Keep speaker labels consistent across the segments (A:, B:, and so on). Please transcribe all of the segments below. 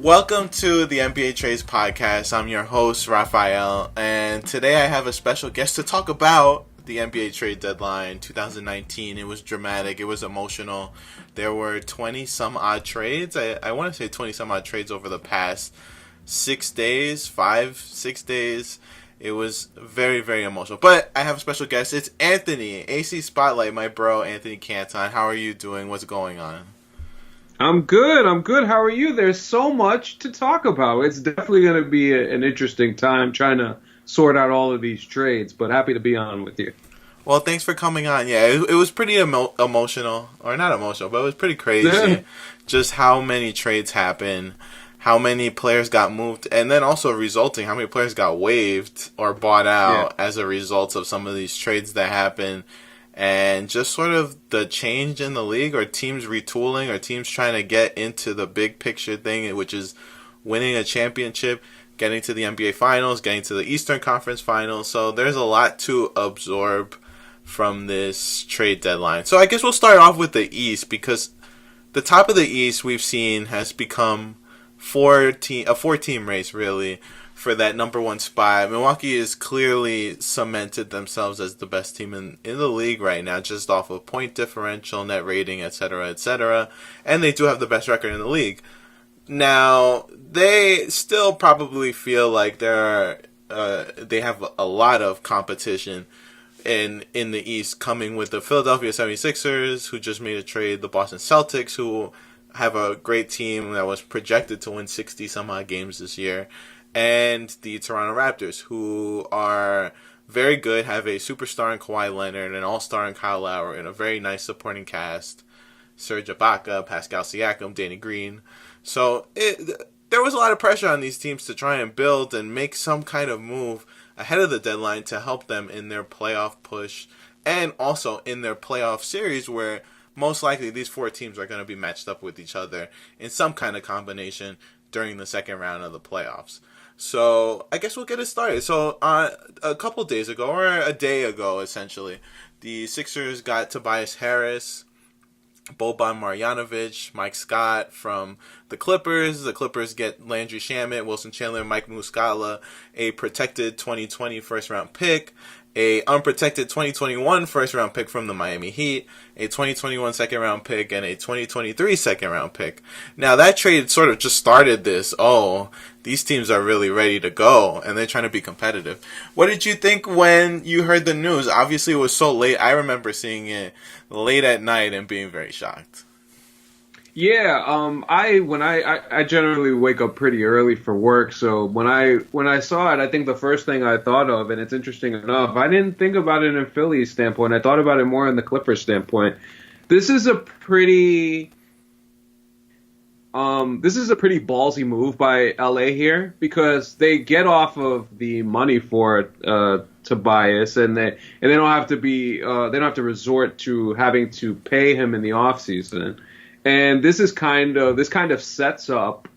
A: Welcome to the NBA Trades Podcast. I'm your host, Raphael, and today I have a special guest to talk about the NBA trade deadline 2019. It was dramatic. It was emotional. There were 20-some-odd trades. I want to say 20-some-odd trades over the past 6 days, 6 days. It was very, very emotional. But I have a special guest. It's Anthony, AC Spotlight, my bro, Anthony Canton. How are you doing? What's going on?
B: I'm good. How are you? There's so much to talk about. It's definitely going to be an interesting time trying to sort out all of these trades, but happy to be on with you.
A: Well, thanks for coming on. Yeah, it was pretty emotional, or not emotional, but it was pretty crazy. Just how many trades happened, how many players got moved, and then also resulting, how many players got waived or bought out as a result of some of these trades that happened. And just sort of the change in the league, or teams retooling, or teams trying to get into the big picture thing, which is winning a championship, getting to the NBA Finals, getting to the Eastern Conference Finals. So there's a lot to absorb from this trade deadline. So I guess we'll start off with the East, because the top of the East we've seen has become a four-team race, really, for that number one spot. Milwaukee has clearly cemented themselves as the best team in the league right now, just off of point differential, net rating, etc., etc. And they do have the best record in the league. Now, they still probably feel like they have a lot of competition in the East, coming with the Philadelphia 76ers, who just made a trade, the Boston Celtics, who have a great team that was projected to win 60-some-odd games this year, and the Toronto Raptors, who are very good, have a superstar in Kawhi Leonard, an all-star in Kyle Lowry, and a very nice supporting cast. Serge Ibaka, Pascal Siakam, Danny Green. So there was a lot of pressure on these teams to try and build and make some kind of move ahead of the deadline to help them in their playoff push, and also in their playoff series, where most likely these four teams are going to be matched up with each other in some kind of combination during the second round of the playoffs. So I guess we'll get it started. So a couple days ago, or a day ago, essentially, the Sixers got Tobias Harris, Boban Marjanovic, Mike Scott from the Clippers. The Clippers get Landry Shamet, Wilson Chandler, Mike Muscala, a protected 2020 first-round pick, a unprotected 2021 first-round pick from the Miami Heat, a 2021 second-round pick, and a 2023 second-round pick. Now, that trade sort of just started this, these teams are really ready to go, and they're trying to be competitive. What did you think when you heard the news? Obviously, it was so late. I remember seeing it late at night and being very shocked.
B: Yeah, I generally wake up pretty early for work, so when I saw it, I think the first thing I thought of, and it's interesting enough, I didn't think about it in Philly's standpoint. I thought about it more in the Clippers standpoint. This is a pretty ballsy move by LA here, because they get off of the money for Tobias, and they don't have to resort to having to pay him in the offseason. And this kind of sets up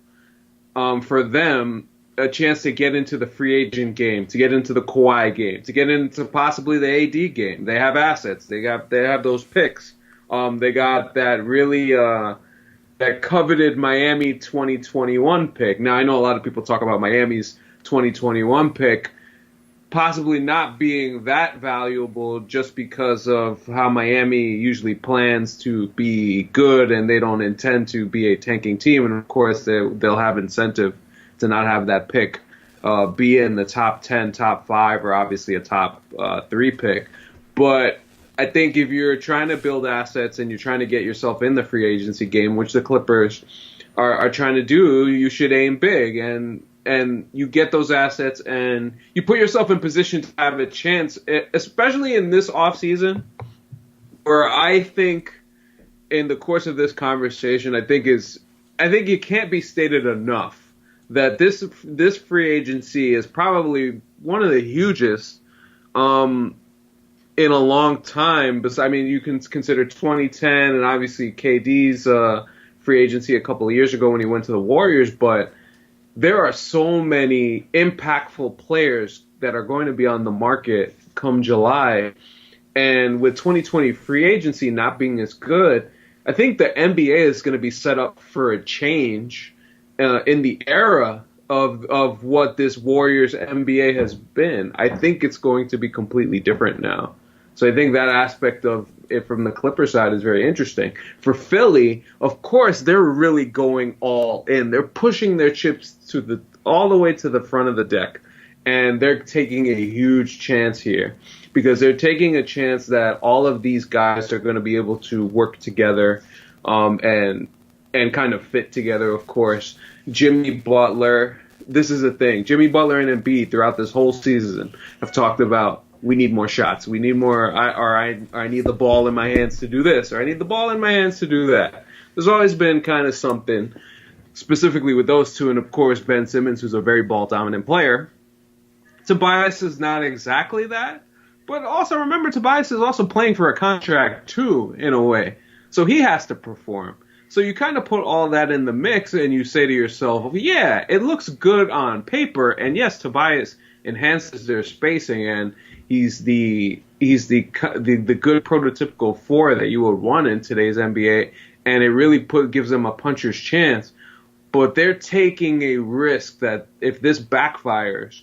B: for them a chance to get into the free agent game, to get into the Kawhi game, to get into possibly the AD game. They have assets. They have those picks. They got that really that coveted Miami 2021 pick. Now, I know a lot of people talk about Miami's 2021 pick possibly not being that valuable just because of how Miami usually plans to be good, and they don't intend to be a tanking team. And, of course, they'll have incentive to not have that pick be in the top 10, top 5, or obviously a top 3 pick. But I think if you're trying to build assets and you're trying to get yourself in the free agency game, which the Clippers are trying to do, you should aim big. And you get those assets and you put yourself in position to have a chance, especially in this offseason, where I think in the course of this conversation, I think it can't be stated enough that this free agency is probably one of the hugest in a long time. But I mean, you can consider 2010 and obviously KD's free agency a couple of years ago when he went to the Warriors, but there are so many impactful players that are going to be on the market come July. And with 2020 free agency not being as good, I think the NBA is going to be set up for a change. in the era of what this Warriors NBA has been. I think it's going to be completely different now. So I think that aspect of it from the Clipper side is very interesting. For Philly, of course, they're really going all in. They're pushing their chips to all the way to the front of the deck, and they're taking a huge chance here because they're taking a chance that all of these guys are going to be able to work together, and kind of fit together. Of course, Jimmy Butler. This is the thing. Jimmy Butler and Embiid throughout this whole season have talked about, we need more shots. We need more. I need the ball in my hands to do this, or I need the ball in my hands to do that. There's always been kind of something, specifically with those two, and of course Ben Simmons, who's a very ball dominant player. Tobias is not exactly that, but also remember Tobias is also playing for a contract too, in a way, so he has to perform. So you kind of put all that in the mix, and you say to yourself, yeah, it looks good on paper, and yes, Tobias enhances their spacing, and he's the good prototypical four that you would want in today's NBA, and it really gives them a puncher's chance. But they're taking a risk that if this backfires,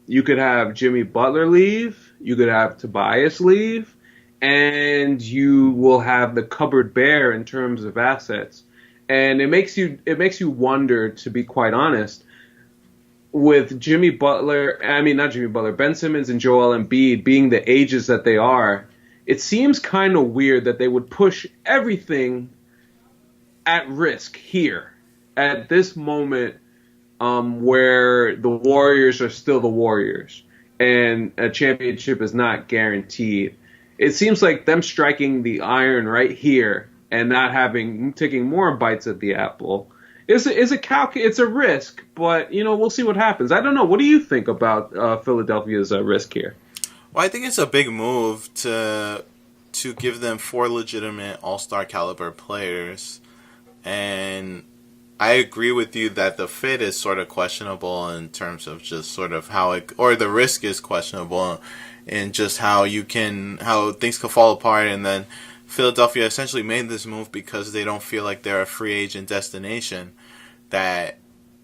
B: you could have Jimmy Butler leave, you could have Tobias leave, and you will have the cupboard bare in terms of assets. And it makes you wonder, to be quite honest, with Ben Simmons and Joel Embiid being the ages that they are, it seems kind of weird that they would push everything at risk here at this moment, where the Warriors are still the Warriors and a championship is not guaranteed. It seems like them striking the iron right here and not taking more bites at the apple it's a risk, but we'll see what happens. I don't know. What do you think about Philadelphia's risk here?
A: Well, I think it's a big move to give them 4 legitimate all-star caliber players, and I agree with you that the fit is sort of questionable in terms of just sort of or the risk is questionable in just how things could fall apart. And then Philadelphia essentially made this move because they don't feel like they're a free agent destination. That,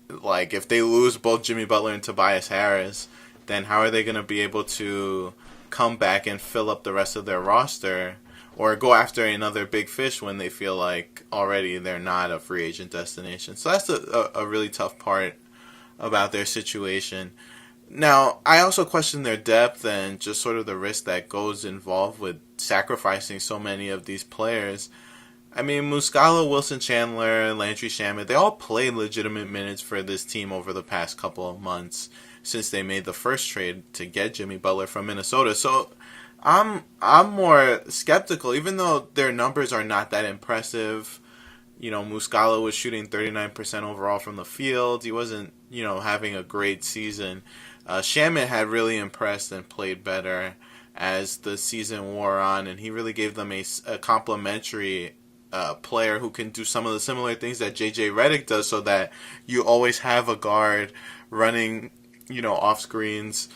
A: like, if they lose both Jimmy Butler and Tobias Harris, then how are they going to be able to come back and fill up the rest of their roster or go after another big fish when they feel like already they're not a free agent destination? So that's a really tough part about their situation. Now, I also question their depth and just sort of the risk that goes involved with sacrificing so many of these players. I mean, Muscala, Wilson Chandler, Landry Shamet, they all played legitimate minutes for this team over the past couple of months since they made the first trade to get Jimmy Butler from Minnesota. So I'm more skeptical, even though their numbers are not that impressive. Muscala was shooting 39% overall from the field. He wasn't, having a great season. Shamet had really impressed and played better as the season wore on, and he really gave them a complementary player who can do some of the similar things that J.J. Redick does, so that you always have a guard running, off screens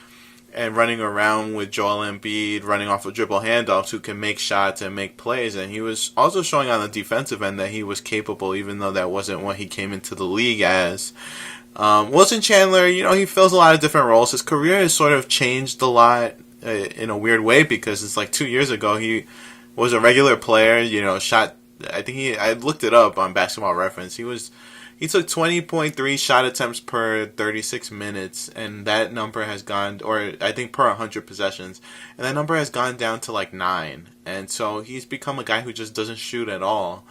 A: and running around with Joel Embiid, running off of dribble handoffs, who can make shots and make plays. And he was also showing on the defensive end that he was capable, even though that wasn't what he came into the league as. Wilson Chandler, he fills a lot of different roles. His career has sort of changed a lot in a weird way, because it's like 2 years ago he was a regular player, shot, I looked it up on Basketball Reference. He took 20.3 shot attempts per 36 minutes, and that number has gone, or I think per 100 possessions, and that number has gone down to like 9. And so he's become a guy who just doesn't shoot at all.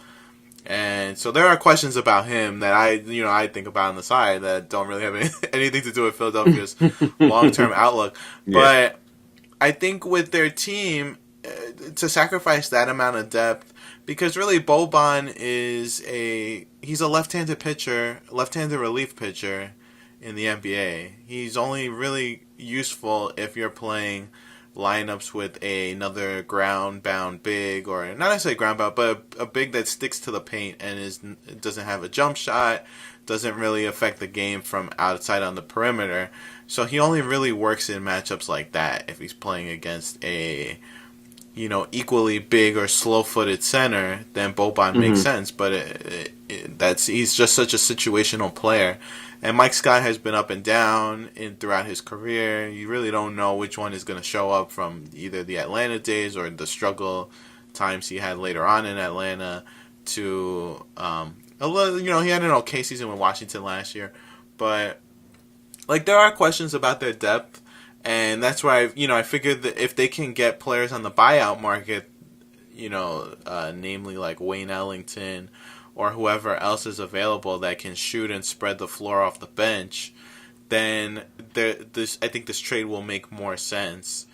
A: And so there are questions about him that I think about on the side that don't really have anything to do with Philadelphia's long-term outlook. Yeah. But I think with their team, to sacrifice that amount of depth, because really Boban he's a left-handed pitcher, left-handed relief pitcher in the NBA. He's only really useful if you're playing lineups with another ground-bound big, or not necessarily ground-bound, but a big that sticks to the paint and doesn't have a jump shot, doesn't really affect the game from outside on the perimeter. So he only really works in matchups like that if he's playing against a equally big or slow-footed center, then Boban makes sense. But he's just such a situational player. And Mike Scott has been up and down throughout his career. You really don't know which one is going to show up from either the Atlanta days or the struggle times he had later on in Atlanta to, he had an okay season with Washington last year. But, there are questions about their depth. And that's why, I figured that if they can get players on the buyout market, namely like Wayne Ellington or whoever else is available that can shoot and spread the floor off the bench, then I think this trade will make more sense.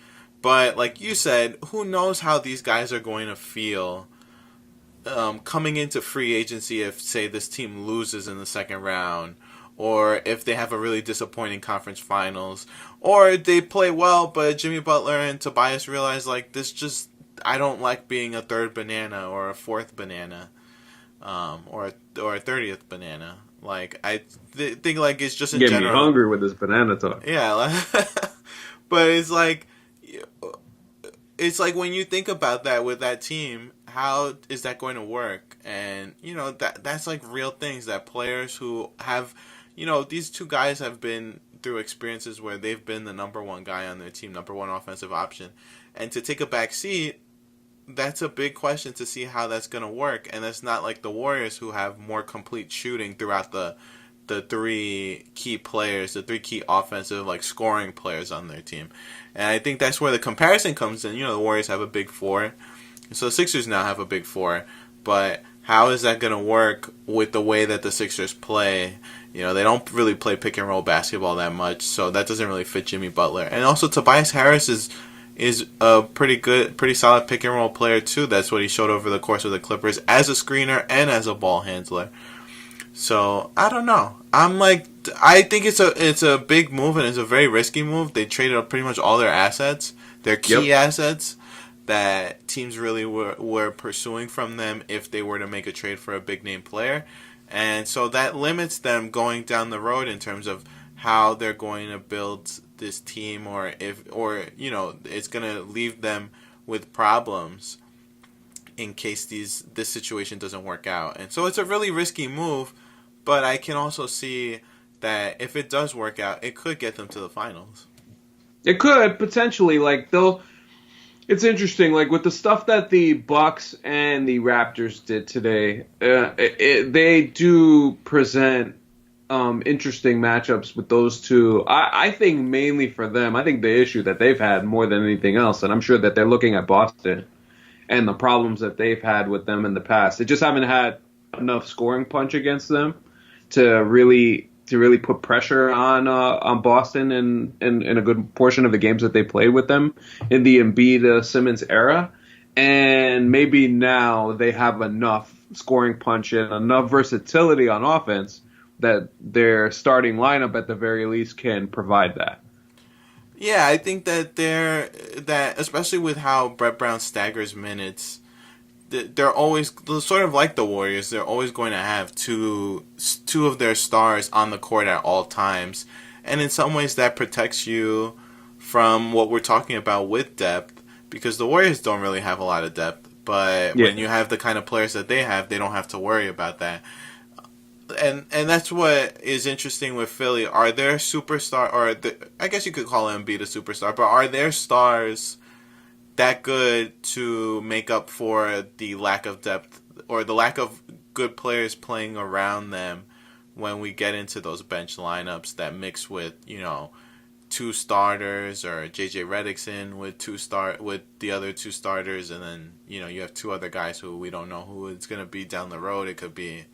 A: But like you said, who knows how these guys are going to feel coming into free agency if, say, this team loses in the second round, or if they have a really disappointing conference finals, or they play well, but Jimmy Butler and Tobias realize, I don't like being a third banana or a fourth banana. Or a 30th banana. I think it's just in general.
B: Get me hungry with this banana talk.
A: Yeah, but it's when you think about that with that team, how is that going to work? And that's real things that players who have, these two guys have been through experiences where they've been the number one guy on their team, number one offensive option, and to take a back seat. That's a big question to see how that's going to work. And it's not like the Warriors who have more complete shooting throughout the three key players, the three key offensive, scoring players on their team. And I think that's where the comparison comes in. The Warriors have a big four. So the Sixers now have a big four. But how is that going to work with the way that the Sixers play? They don't really play pick and roll basketball that much. So that doesn't really fit Jimmy Butler. And also Tobias Harris is a pretty solid pick and roll player too. That's what he showed over the course of the Clippers as a screener and as a ball handler. So I don't know. I think it's a big move and it's a very risky move. They traded up pretty much all their assets, their key assets that teams really were pursuing from them if they were to make a trade for a big name player, and so that limits them going down the road in terms of how they're going to build this team, or it's going to leave them with problems in case this situation doesn't work out. And so it's a really risky move, but I can also see that if it does work out, it could get them to the finals.
B: It could potentially, it's interesting, with the stuff that the Bucks and the Raptors did today, they do present interesting matchups with those two. I think mainly for them, I think the issue that they've had more than anything else, and I'm sure that they're looking at Boston and the problems that they've had with them in the past. They just haven't had enough scoring punch against them to really put pressure on Boston in a good portion of the games that they played with them in the Embiid Simmons era. And maybe now they have enough scoring punch and enough versatility on offense that their starting lineup at the very least can provide that.
A: Yeah, I think that especially with how Brett Brown staggers minutes, they're always sort of like the Warriors. They're always going to have two of their stars on the court at all times, and in some ways that protects you from what we're talking about with depth, because the Warriors don't really have a lot of depth. But when you have the kind of players that they have, they don't have to worry about that. And that's what is interesting with Philly. Are their superstar, I guess you could call Embiid a superstar, but are their stars that good to make up for the lack of depth or the lack of good players playing around them when we get into those bench lineups that mix with, two starters, or JJ Redick's in with with the other two starters, and then, you have two other guys who we don't know who it's going to be down the road. It could be,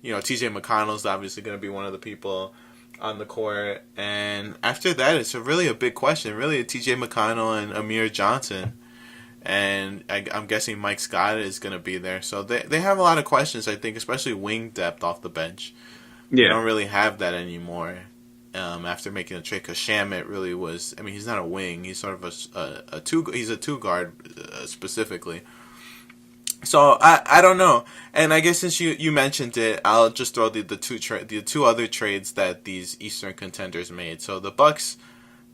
A: TJ McConnell's obviously going to be one of the people on the court. And after that, it's really a big question. Really, TJ McConnell and Amir Johnson. And I'm guessing Mike Scott is going to be there. So they have a lot of questions, I think, especially wing depth off the bench. Yeah. They don't really have that anymore after making a trade, because Shamet really was, he's not a wing. He's sort of he's a two-guard specifically. So I don't know, and I guess since you mentioned it, I'll just throw the two other trades that these Eastern contenders made. So the Bucks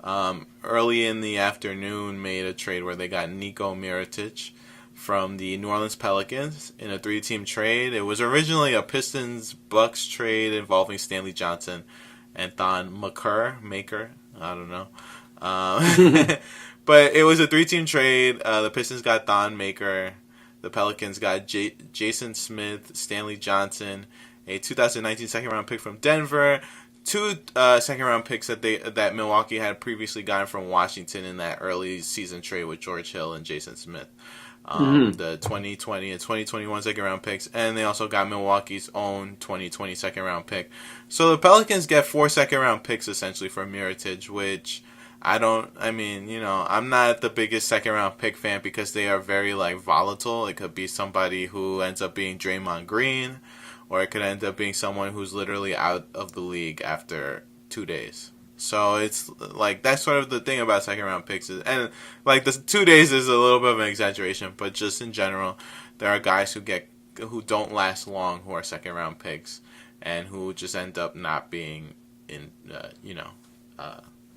A: early in the afternoon made a trade where they got Nikola Mirotic from the New Orleans Pelicans in a 3-team trade. It was originally a Pistons-Bucks trade involving Stanley Johnson and Thon Maker. I don't know. But it was a 3-team trade. The Pistons got Thon Maker. The Pelicans got Jason Smith, Stanley Johnson, a 2019 second-round pick from Denver, 2 second-round picks that Milwaukee had previously gotten from Washington in that early season trade with George Hill and Jason Smith. The 2020 and 2021 second-round picks, and they also got Milwaukee's own 2020 second-round pick. So the Pelicans get 4 second-round picks essentially for Mirotic, which I'm not the biggest second-round pick fan because they are very volatile. It could be somebody who ends up being Draymond Green, or it could end up being someone who's literally out of the league after 2 days. So it's that's sort of the thing about second round picks and the 2 days is a little bit of an exaggeration, but just in general, there are guys who don't last long who are second round picks and who just end up not being in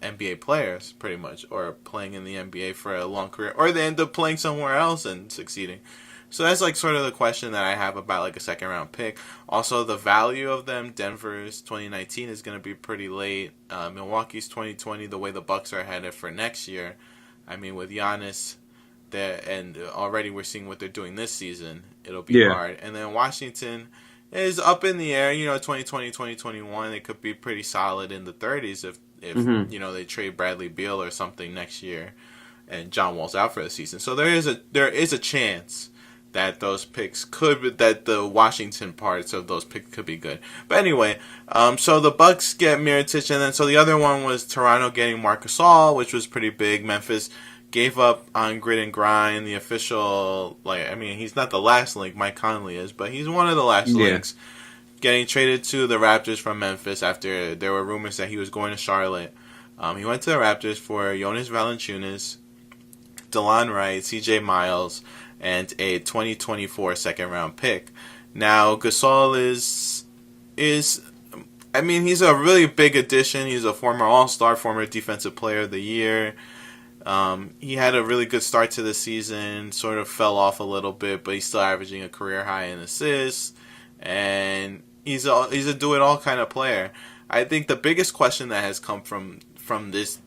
A: NBA players pretty much, or playing in the NBA for a long career, or they end up playing somewhere else and succeeding. So that's sort of the question that I have about a second round pick. Also, the value of them. Denver's 2019 is going to be pretty late. Milwaukee's 2020, the way the Bucks are headed for next year. I mean, with Giannis there, and already we're seeing what they're doing this season, it'll be hard. And then Washington is up in the air. 2020, 2021, it could be pretty solid in the 30s if they trade Bradley Beal or something next year, and John Wall's out for the season. So there is a chance that those picks that the Washington parts of those picks could be good. But anyway, so the Bucks get Mirotic, and then so the other one was Toronto getting Marc Gasol, which was pretty big. Memphis gave up on grit and grind, the official, he's not the last link, Mike Conley is, but he's one of the last links. Getting traded to the Raptors from Memphis after there were rumors that he was going to Charlotte. He went to the Raptors for Jonas Valanciunas, DeLon Wright, CJ Miles, and a 2024 second-round pick. Now, Gasol is he's a really big addition. He's a former All-Star, former Defensive Player of the Year. He had a really good start to the season, sort of fell off a little bit, but he's still averaging a career high in assists, and he's a do-it-all kind of player. I think the biggest question that has come from this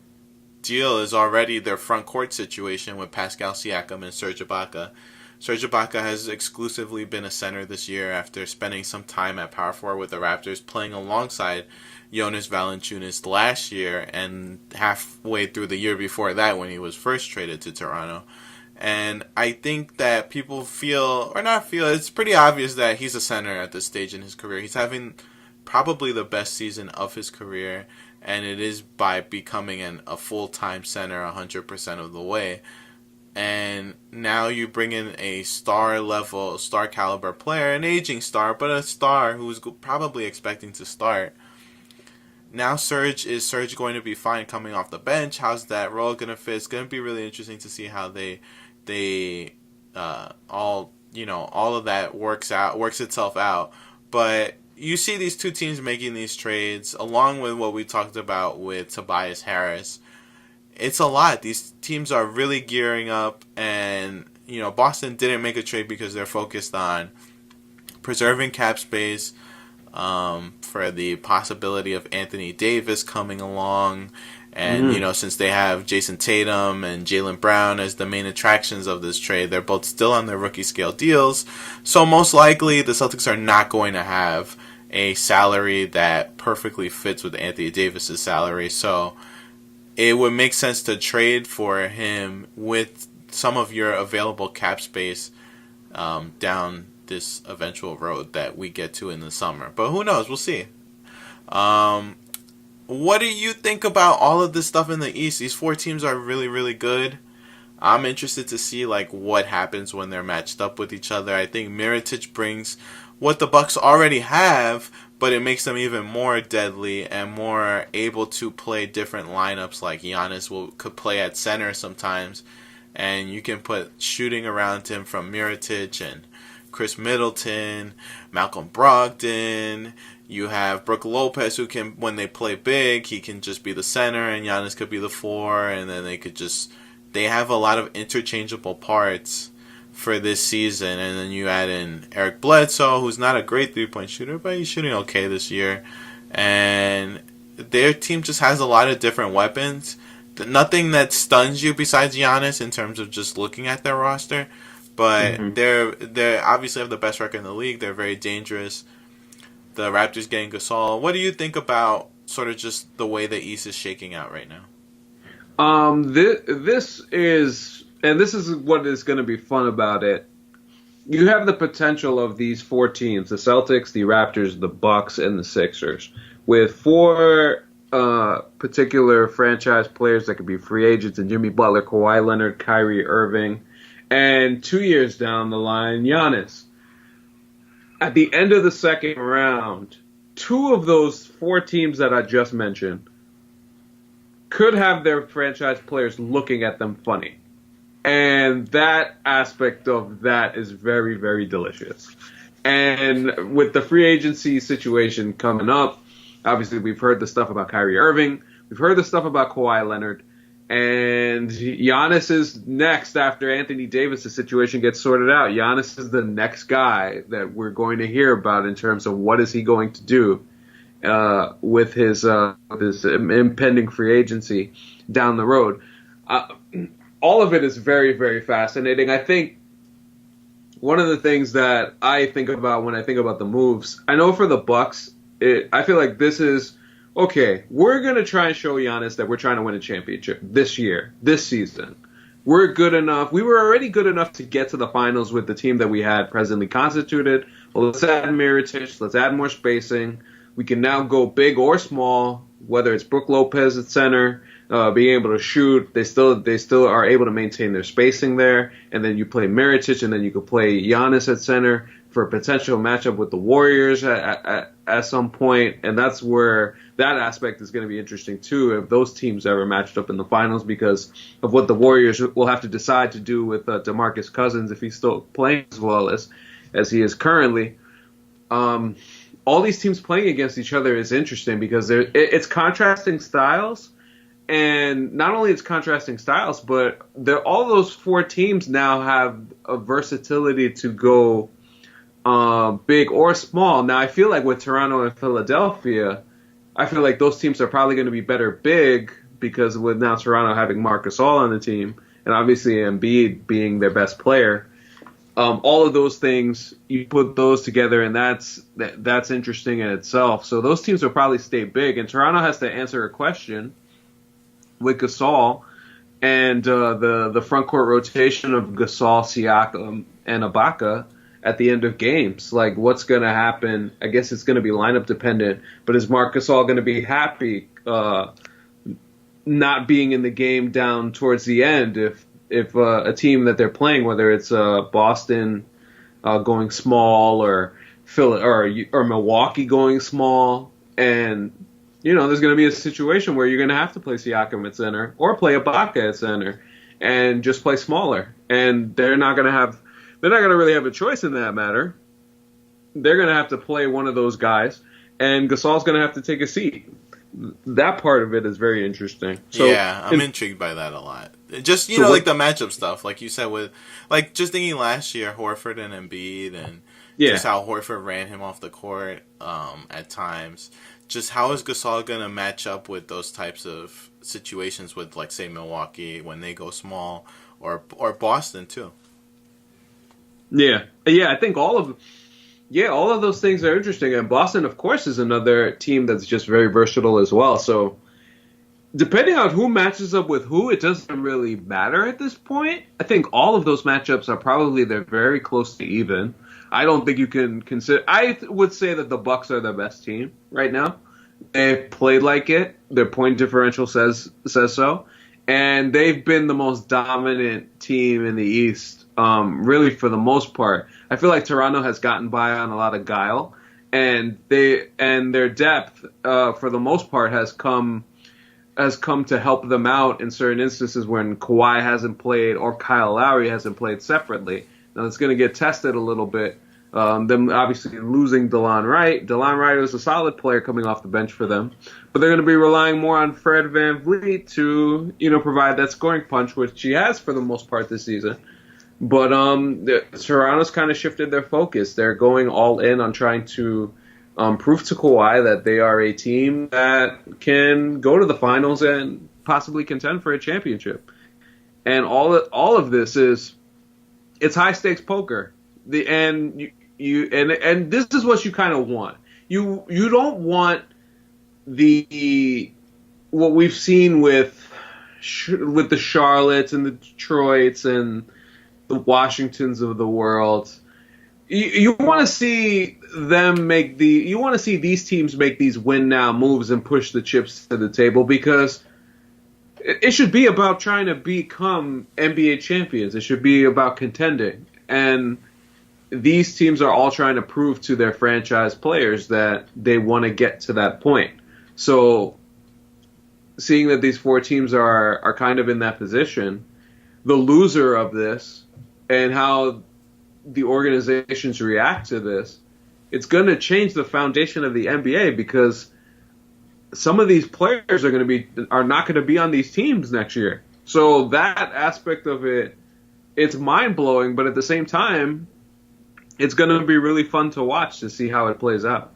A: deal is already their front court situation with Pascal Siakam and Serge Ibaka. Serge Ibaka has exclusively been a center this year after spending some time at power forward with the Raptors, playing alongside Jonas Valanciunas last year and halfway through the year before that when he was first traded to Toronto. And I think that people it's pretty obvious that he's a center at this stage in his career. He's having probably the best season of his career, and it is by becoming a full-time center 100% of the way. And now you bring in a star caliber player, an aging star, but a star who's probably expecting to start. Now is Serge going to be fine coming off the bench? How's that role going to fit? It's going to be really interesting to see how they all of that works itself out. But you see these two teams making these trades, along with what we talked about with Tobias Harris. It's a lot. These teams are really gearing up, and Boston didn't make a trade because they're focused on preserving cap space for the possibility of Anthony Davis coming along. And, since they have Jason Tatum and Jaylen Brown as the main attractions of this trade, they're both still on their rookie scale deals. So most likely the Celtics are not going to have a salary that perfectly fits with Anthony Davis's salary. So it would make sense to trade for him with some of your available cap space down this eventual road that we get to in the summer. But who knows? We'll see. What do you think about all of this stuff in the East? These four teams are really, really good. I'm interested to see what happens when they're matched up with each other. I think Mirotic brings what the Bucks already have, but it makes them even more deadly and more able to play different lineups. Like Giannis could play at center sometimes, and you can put shooting around him from Mirotic and Chris Middleton, Malcolm Brogdon. You have Brook Lopez, who can, when they play big, he can just be the center, and Giannis could be the 4, and then they have a lot of interchangeable parts for this season. And then you add in Eric Bledsoe, who's not a great 3-point shooter, but he's shooting okay this year. And their team just has a lot of different weapons. Nothing that stuns you besides Giannis in terms of just looking at their roster. But they're obviously have the best record in the league. They're very dangerous. The Raptors getting Gasol. What do you think about sort of just the way the East is shaking out right now?
B: This is what is going to be fun about it. You have the potential of these 4 teams: the Celtics, the Raptors, the Bucks, and the Sixers, with 4 particular franchise players that could be free agents: and Jimmy Butler, Kawhi Leonard, Kyrie Irving, and 2 years down the line, Giannis. At the end of the second round, 2 of those 4 teams that I just mentioned could have their franchise players looking at them funny. And that aspect of that is very, very delicious. And with the free agency situation coming up, obviously we've heard the stuff about Kyrie Irving. We've heard the stuff about Kawhi Leonard. And Giannis is next after Anthony Davis' situation gets sorted out. Giannis is the next guy that we're going to hear about in terms of what is he going to do with his impending free agency down the road. All of it is very, very fascinating. I think one of the things that I think about when I think about the moves, I know for the Bucks, I feel like this is, okay, we're going to try and show Giannis that we're trying to win a championship this year, this season. We're good enough. We were already good enough to get to the finals with the team that we had presently constituted. Well, let's add Mirotic. Let's add more spacing. We can now go big or small, whether it's Brook Lopez at center, being able to shoot. They still are able to maintain their spacing there. And then you play Mirotic, and then you could play Giannis at center for a potential matchup with the Warriors at some point. And that's where that aspect is going to be interesting, too, if those teams ever matched up in the finals, because of what the Warriors will have to decide to do with DeMarcus Cousins if he's still playing as well as he is currently. All these teams playing against each other is interesting because it's contrasting styles. And not only it's contrasting styles, but all those 4 teams now have a versatility to go big or small. Now, I feel like with Toronto and Philadelphia, I feel like those teams are probably going to be better big because with now Toronto having Marc Gasol on the team and obviously Embiid being their best player, all of those things, you put those together, and that's interesting in itself. So those teams will probably stay big, and Toronto has to answer a question with Gasol and the front court rotation of Gasol, Siakam, and Ibaka at the end of games. Like, what's going to happen? I guess it's going to be lineup dependent, but is Marc Gasol going to be happy not being in the game down towards the end if a team that they're playing, whether it's Boston going small or Philly or Milwaukee going small, and there's going to be a situation where you're going to have to play Siakam at center or play Ibaka at center and just play smaller, and they're not going to really have a choice in that matter. They're going to have to play one of those guys, and Gasol's going to have to take a seat. That part of it is very interesting. So,
A: yeah, I'm intrigued by that a lot. Just, like the matchup stuff, like you said, with like just thinking last year, Horford and Embiid, and just how Horford ran him off the court at times. Just how is Gasol going to match up with those types of situations with, like, say, Milwaukee when they go small, or Boston too?
B: Yeah, I think all of those things are interesting. And Boston, of course, is another team that's just very versatile as well. So depending on who matches up with who, it doesn't really matter at this point. I think all of those matchups are they're very close to even. I don't think you can consider. I would say that the Bucks are the best team right now. They've played like it. Their point differential says so, and they've been the most dominant team in the East. Really, for the most part, I feel like Toronto has gotten by on a lot of guile, and their depth, for the most part, has come to help them out in certain instances when Kawhi hasn't played or Kyle Lowry hasn't played separately. Now it's going to get tested a little bit Them obviously losing DeLon Wright. DeLon Wright was a solid player coming off the bench for them, but they're going to be relying more on Fred VanVleet to, provide that scoring punch, which he has for the most part this season. But Toronto's kind of shifted their focus. They're going all in on trying to prove to Kawhi that they are a team that can go to the finals and possibly contend for a championship. And all of this it's high stakes poker. And this is what you kind of want. You don't want what we've seen with the Charlottes and the Detroits and the Washingtons of the world. You want to see these teams make these win now moves and push the chips to the table, because it should be about trying to become NBA champions. It should be about contending. And these teams are all trying to prove to their franchise players that they want to get to that point. So seeing that these four teams are kind of in that position, the loser of this and how the organizations react to this, it's going to change the foundation of the NBA, because some of these players are not going to be on these teams next year. So that aspect of it, it's mind-blowing, but at the same time, it's going to be really fun to watch to see how it plays out.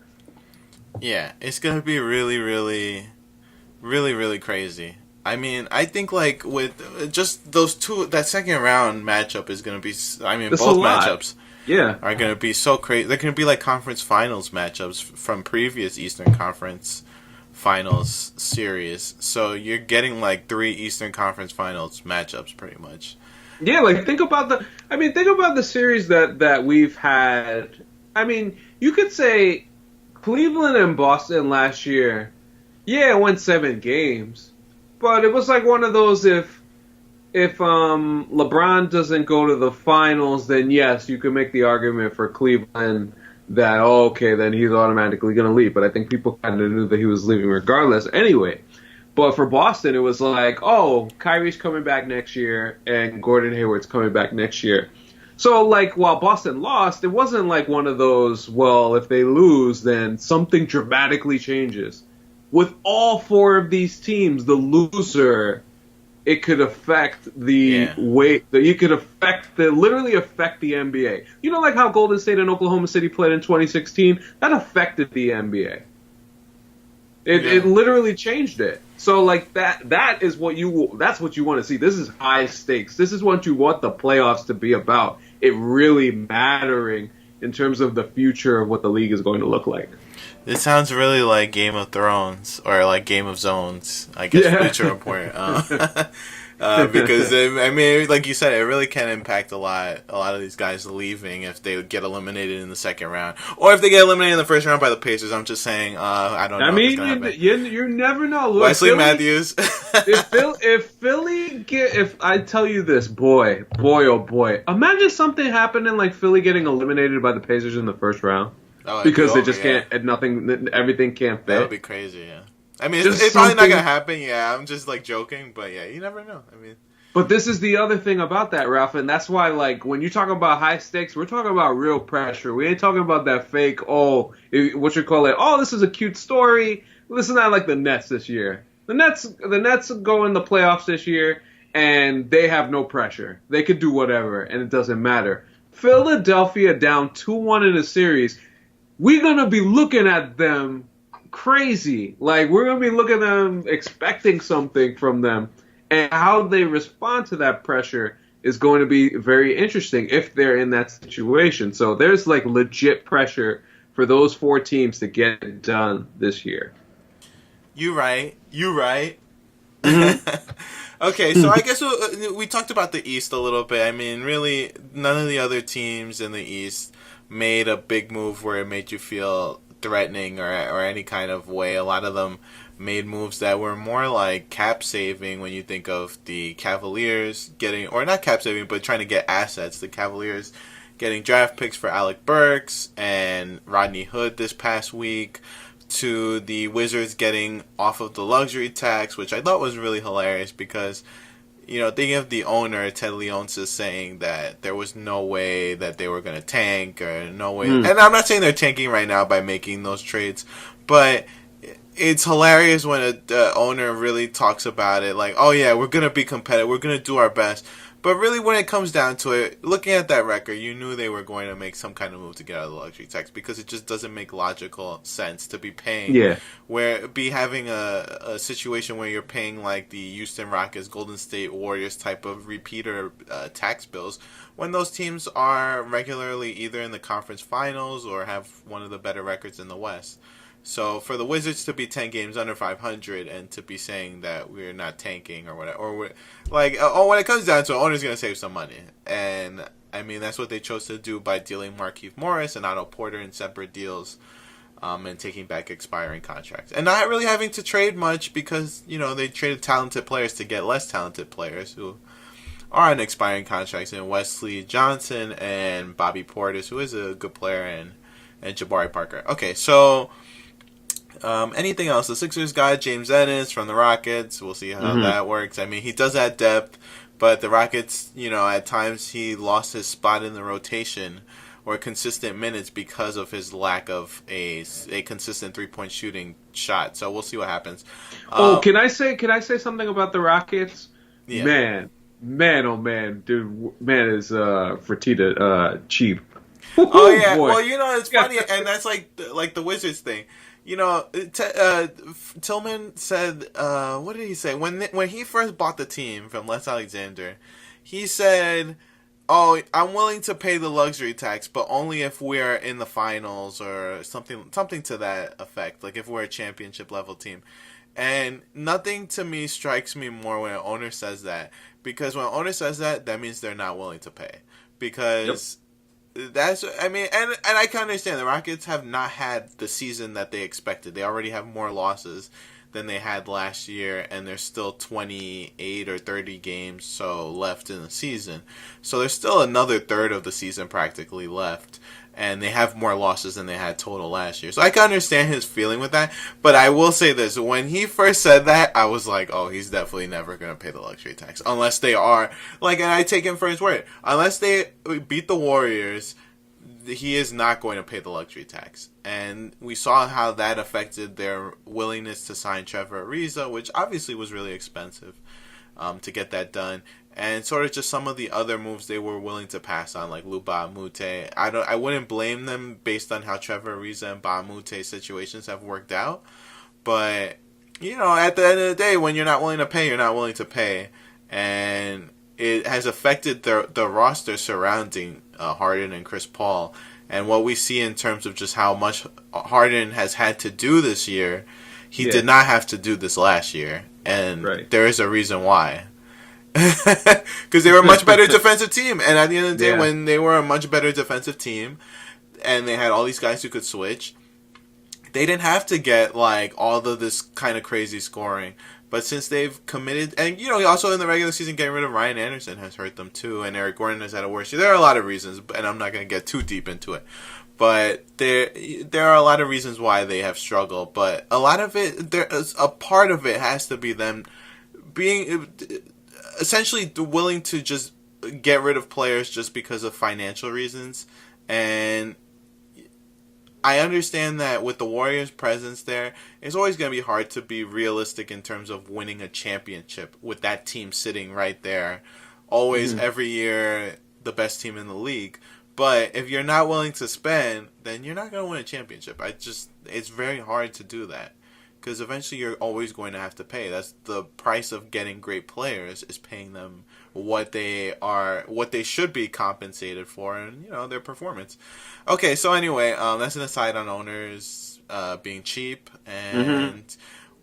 A: Yeah, it's going to be really, really, really, really crazy. I mean, I think with just those that second round matchup is going to be, both matchups are going to be so crazy. They're going to be like conference finals matchups from previous Eastern Conference Finals series. So you're getting 3 Eastern Conference Finals matchups pretty much.
B: Yeah, think about the series that we've had. I mean, you could say Cleveland and Boston last year, it went 7 games. But it was one of those, if LeBron doesn't go to the finals, then yes, you could make the argument for Cleveland that, then he's automatically going to leave. But I think people kind of knew that he was leaving regardless anyway. But for Boston, it was Kyrie's coming back next year and Gordon Hayward's coming back next year. So, while Boston lost, it wasn't one of those, if they lose, then something dramatically changes. With all 4 of these teams, the loser, it could affect the weight. It could literally affect the NBA. How Golden State and Oklahoma City played in 2016? That affected the NBA. It literally changed it. So that's what you want to see. This is high stakes. This is what you want the playoffs to be about. It really mattering in terms of the future of what the league is going to look like.
A: This sounds really like Game of Thrones or Game of Zones, I guess, Future Report. Because like you said, it really can impact a lot of these guys leaving if they get eliminated in the second round, or if they get eliminated in the first round by the Pacers. I'm just saying, I don't know.
B: You never know. Look,
A: Wesley Matthews.
B: if I tell you this, boy, oh boy, imagine something happening like Philly getting eliminated by the Pacers in the first round. Because they just can't, everything can't fit.
A: That would be crazy, yeah. It's probably not going to happen, yeah. I'm just, joking, but, yeah, you never know.
B: But this is the other thing about that, Ralph, and that's why, when you talk about high stakes, we're talking about real pressure. We ain't talking about that fake, this is a cute story. This is not like the Nets this year. The Nets go in the playoffs this year, and they have no pressure. They could do whatever, and it doesn't matter. Philadelphia down 2-1 in a series, we're going to be looking at them crazy. We're going to be looking at them expecting something from them. And how they respond to that pressure is going to be very interesting if they're in that situation. So there's legit pressure for those 4 teams to get it done this year.
A: You right. Mm-hmm. Okay, so I guess we talked about the East a little bit. Really, none of the other teams in the East made a big move where it made you feel threatening or any kind of way. A lot of them made moves that were more cap saving when you think of the Cavaliers getting, or not cap saving, but trying to get assets. The Cavaliers getting draft picks for Alec Burks and Rodney Hood this past week, to the Wizards getting off of the luxury tax, which I thought was really hilarious because thinking of the owner, Ted Leonsis, saying that there was no way that they were going to tank or no way. And I'm not saying they're tanking right now by making those trades, but it's hilarious when the owner really talks about it like, oh yeah, we're going to be competitive. We're going to do our best. But really, when it comes down to it, looking at that record, you knew they were going to make some kind of move to get out of the luxury tax because it just doesn't make logical sense to be paying.
B: Yeah.
A: Having a situation where you're paying like the Houston Rockets, Golden State Warriors type of repeater tax bills when those teams are regularly either in the conference finals or have one of the better records in the West. So for the Wizards to be 10 games under 500 and to be saying that we're not tanking or whatever, or when it comes down to it, owner's going to save some money. And I mean, that's what they chose to do by dealing Markieff Morris and Otto Porter in separate deals, and taking back expiring contracts. And not really having to trade much because, they traded talented players to get less talented players who are on expiring contracts in Wesley Johnson and Bobby Portis, who is a good player, and Jabari Parker. Okay, so anything else? The Sixers got James Ennis from the Rockets. We'll see how that works. I mean, he does add depth, but the Rockets, at times he lost his spot in the rotation or consistent minutes because of his lack of a consistent 3-point shooting shot. So we'll see what happens.
B: Can I say something about the Rockets?
A: Yeah.
B: Man, oh man, dude, man is Fertitta cheap.
A: Oh yeah, boy. Well, it's funny, and that's like the Wizards thing. Tillman said, what did he say? When he first bought the team from Les Alexander, he said, oh, I'm willing to pay the luxury tax, but only if we're in the finals or something to that effect, like if we're a championship level team. And nothing to me strikes me more when an owner says that, because when an owner says that means they're not willing to pay. Because... Yep. That's, I mean, and I can understand the Rockets have not had the season that they expected. They already have more losses than they had last year, and there's still 28 or 30 games left in the season. So there's still another third of the season practically left, and they have more losses than they had total last year. So I can understand his feeling with that, but I will say this. When he first said that, I was like, oh, he's definitely never going to pay the luxury tax. Unless they are, and I take him for his word. Unless they beat the Warriors, he is not going to pay the luxury tax. And we saw how that affected their willingness to sign Trevor Ariza, which obviously was really expensive to get that done. And sort of just some of the other moves they were willing to pass on, like Lou Ba Mute. I wouldn't blame them based on how Trevor Ariza and Ba Mute's situations have worked out. But, at the end of the day, when you're not willing to pay, you're not willing to pay. And it has affected the roster surrounding Harden and Chris Paul. And what we see in terms of just how much Harden has had to do this year, he did not have to do this last year. And there is a reason why. Because they were a much better defensive team, and at the end of the day, when they were a much better defensive team, and they had all these guys who could switch, they didn't have to get all of this kind of crazy scoring. But since they've committed, and also in the regular season, getting rid of Ryan Anderson has hurt them too, and Eric Gordon has had a worse year. There are a lot of reasons, and I'm not going to get too deep into it. But there are a lot of reasons why they have struggled. But a lot of it, a part of it has to be them being essentially willing to just get rid of players just because of financial reasons. And I understand that with the Warriors' presence there, it's always going to be hard to be realistic in terms of winning a championship with that team sitting right there. Always, every year, the best team in the league. But if you're not willing to spend, then you're not going to win a championship. It's very hard to do that. Because eventually you're always going to have to pay. That's the price of getting great players, is paying them what they should be compensated for, and their performance. Okay, so anyway, that's an aside on owners being cheap, and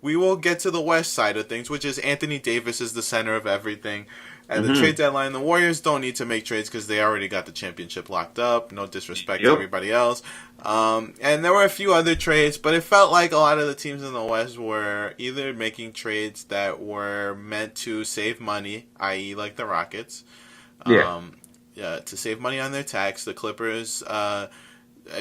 A: we will get to the West side of things, which is Anthony Davis is the center of everything. At the trade deadline, the Warriors don't need to make trades because they already got the championship locked up. No disrespect to everybody else. And there were a few other trades, but it felt like a lot of the teams in the West were either making trades that were meant to save money, i.e. like the Rockets, to save money on their tax. The Clippers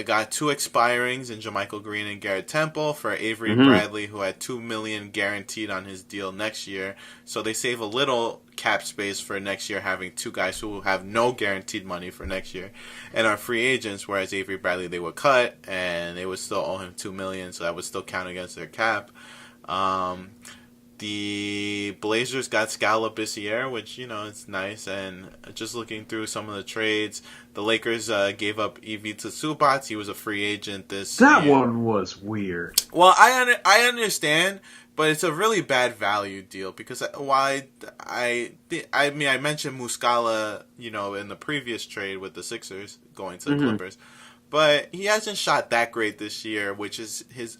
A: got 2 expirings in JaMychal Green and Garrett Temple for Avery
B: Mm-hmm.
A: Bradley, who had $2 million guaranteed on his deal next year. So they save a little cap space for next year, having 2 guys who have no guaranteed money for next year and are free agents. Whereas Avery Bradley they would cut and they would still owe him $2 million, so that would still count against their cap. The Blazers got Scala Bissiere, which, it's nice. And just looking through some of the trades, the Lakers gave up Ivica Zubac. He was a free agent this
B: That
A: year.
B: one was weird.
A: Well, I understand, but it's a really bad value deal because while I mentioned Muscala, in the previous trade with the Sixers going to the Clippers, but he hasn't shot that great this year, which is his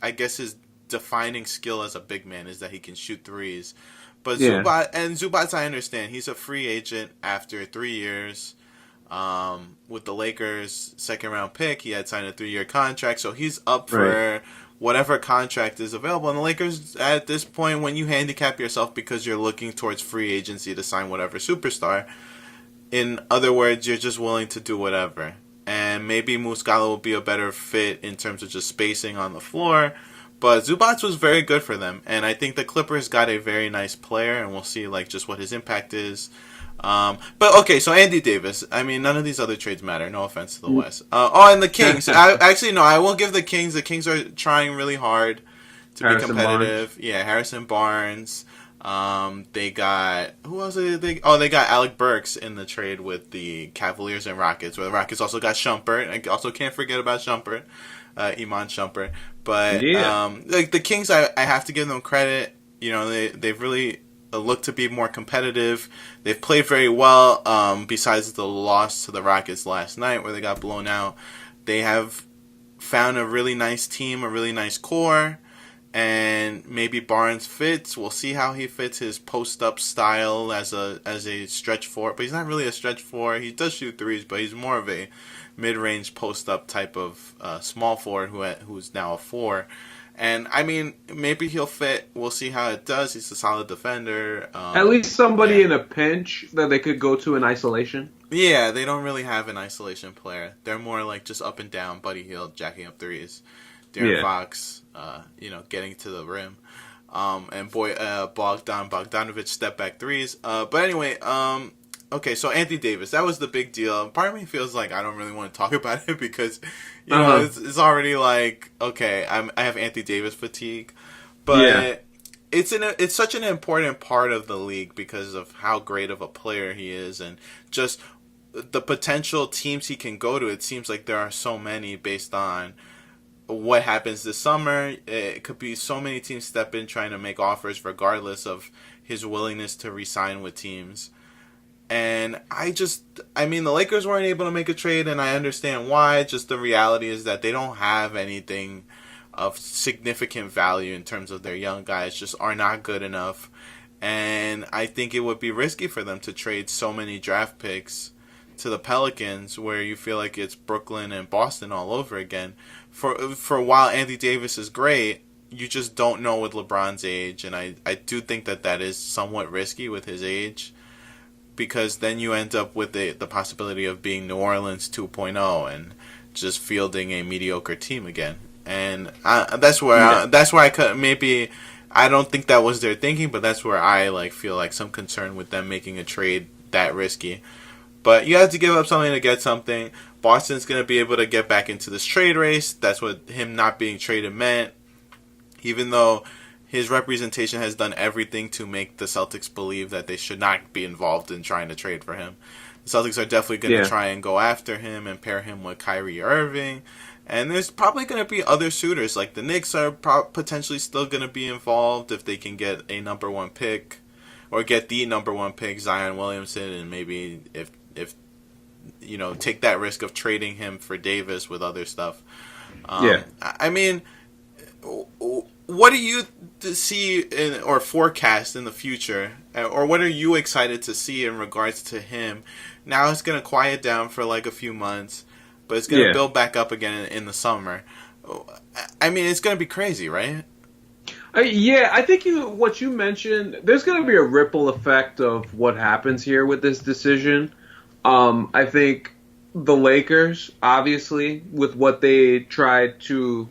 A: defining skill as a big man is that he can shoot threes. But Zubac, I understand. He's a free agent after 3 years. With the Lakers, 2nd-round pick, he had signed a 3-year contract, so he's up for whatever contract is available. And the Lakers, at this point, when you handicap yourself because you're looking towards free agency to sign whatever superstar, in other words, you're just willing to do whatever. And maybe Muscala will be a better fit in terms of just spacing on the floor. But Zubac was very good for them, and I think the Clippers got a very nice player, and we'll see just what his impact is. But okay, so Andy Davis. I mean, none of these other trades matter. No offense to the West. And the Kings. I will give the Kings. The Kings are trying really hard to be competitive.
B: Barnes.
A: Yeah, Harrison Barnes. They got who else? They got Alec Burks in the trade with the Cavaliers and Rockets. Where the Rockets also got Shumpert. I also can't forget about Shumpert. Iman Shumpert. But the Kings, I have to give them credit. They've really looked to be more competitive. They've played very well. Besides the loss to the Rockets last night, where they got blown out, they have found a really nice team, a really nice core, and maybe Barnes fits. We'll see how he fits his post-up style as a stretch four. But he's not really a stretch four. He does shoot threes, but he's more of a mid-range post-up type of small forward who's now a 4. And, I mean, maybe he'll fit. We'll see how it does. He's a solid defender.
B: At least somebody in a pinch that they could go to in isolation.
A: Yeah, they don't really have an isolation player. They're more like just up and down, Buddy Hield jacking up threes. De'Aaron Fox, getting to the rim. And Bogdanovic step back threes. But anyway, okay, so Anthony Davis, that was the big deal. Part of me feels like I don't really want to talk about it because, it's already like, okay, I have Anthony Davis fatigue. But it's such an important part of the league because of how great of a player he is and just the potential teams he can go to. It seems like there are so many based on what happens this summer. It could be so many teams step in trying to make offers regardless of his willingness to re-sign with teams. And the Lakers weren't able to make a trade, and I understand why. Just the reality is that they don't have anything of significant value in terms of their young guys, just are not good enough. And I think it would be risky for them to trade so many draft picks to the Pelicans, where you feel like it's Brooklyn and Boston all over again. For a while, Anthony Davis is great. You just don't know with LeBron's age, and I do think that is somewhat risky with his age. Because then you end up with the possibility of being New Orleans 2.0 and just fielding a mediocre team again. And that's where I could maybe I don't think that was their thinking, but that's where I feel like some concern with them making a trade that risky. But you have to give up something to get something. Boston's going to be able to get back into this trade race. That's what him not being traded meant. Even though his representation has done everything to make the Celtics believe that they should not be involved in trying to trade for him. The Celtics are definitely going to try and go after him and pair him with Kyrie Irving. And there's probably going to be other suitors. Like the Knicks are potentially still going to be involved if they can get a number 1 pick. Or get the number 1 pick, Zion Williamson. And maybe if take that risk of trading him for Davis with other stuff. I mean, what do you see or forecast in the future, or what are you excited to see in regards to him? Now it's going to quiet down for a few months, but it's going to build back up again in the summer. I mean, it's going to be crazy, right?
B: I think what you mentioned, there's going to be a ripple effect of what happens here with this decision. I think the Lakers, obviously, with what they tried to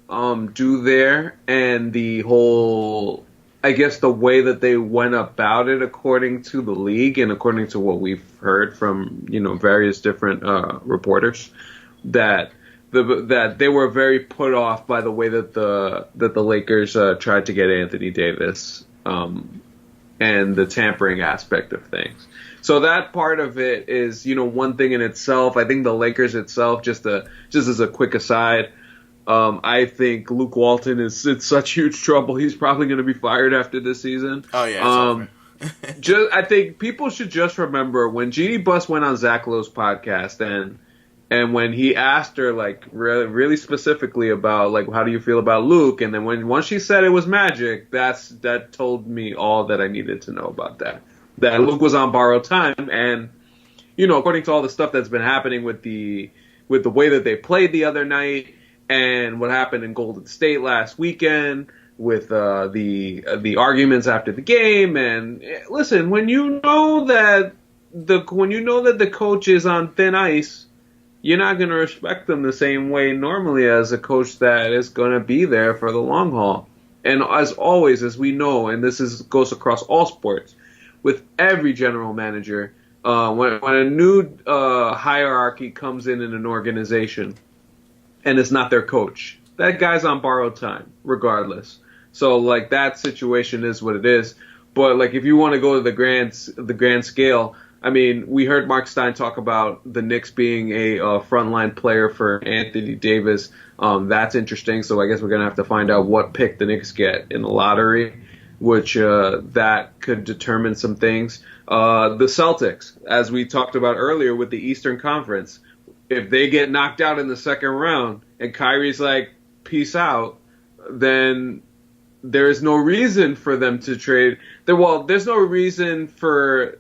B: do there, and the whole, I guess, the way that they went about it according to the league and according to what we've heard from, various different reporters, that they were very put off by the way that the Lakers tried to get Anthony Davis, and the tampering aspect of things. So that part of it is, one thing in itself. I think the Lakers itself, just as a quick aside, I think Luke Walton is in such huge trouble. He's probably going to be fired after this season.
A: Oh yeah.
B: I think people should just remember when Jeannie Buss went on Zach Lowe's podcast, and when he asked her really specifically about how do you feel about Luke, and then once she said it was Magic, that told me all that I needed to know about that. That Luke was on borrowed time, and according to all the stuff that's been happening with the way that they played the other night, and what happened in Golden State last weekend with the arguments after the game, and listen, when you know that the coach is on thin ice, you're not going to respect them the same way normally as a coach that is going to be there for the long haul. And as always, as we know, and goes across all sports, with every general manager, when a new hierarchy comes in an organization and it's not their coach, that guy's on borrowed time, regardless. So that situation is what it is. But if you want to go to the grand scale, I mean, we heard Mark Stein talk about the Knicks being a frontline player for Anthony Davis. That's interesting. So I guess we're gonna have to find out what pick the Knicks get in the lottery, which that could determine some things. The Celtics, as we talked about earlier with the Eastern Conference, if they get knocked out in the second round and Kyrie's like, peace out, then there is no reason for them to trade. There's no reason for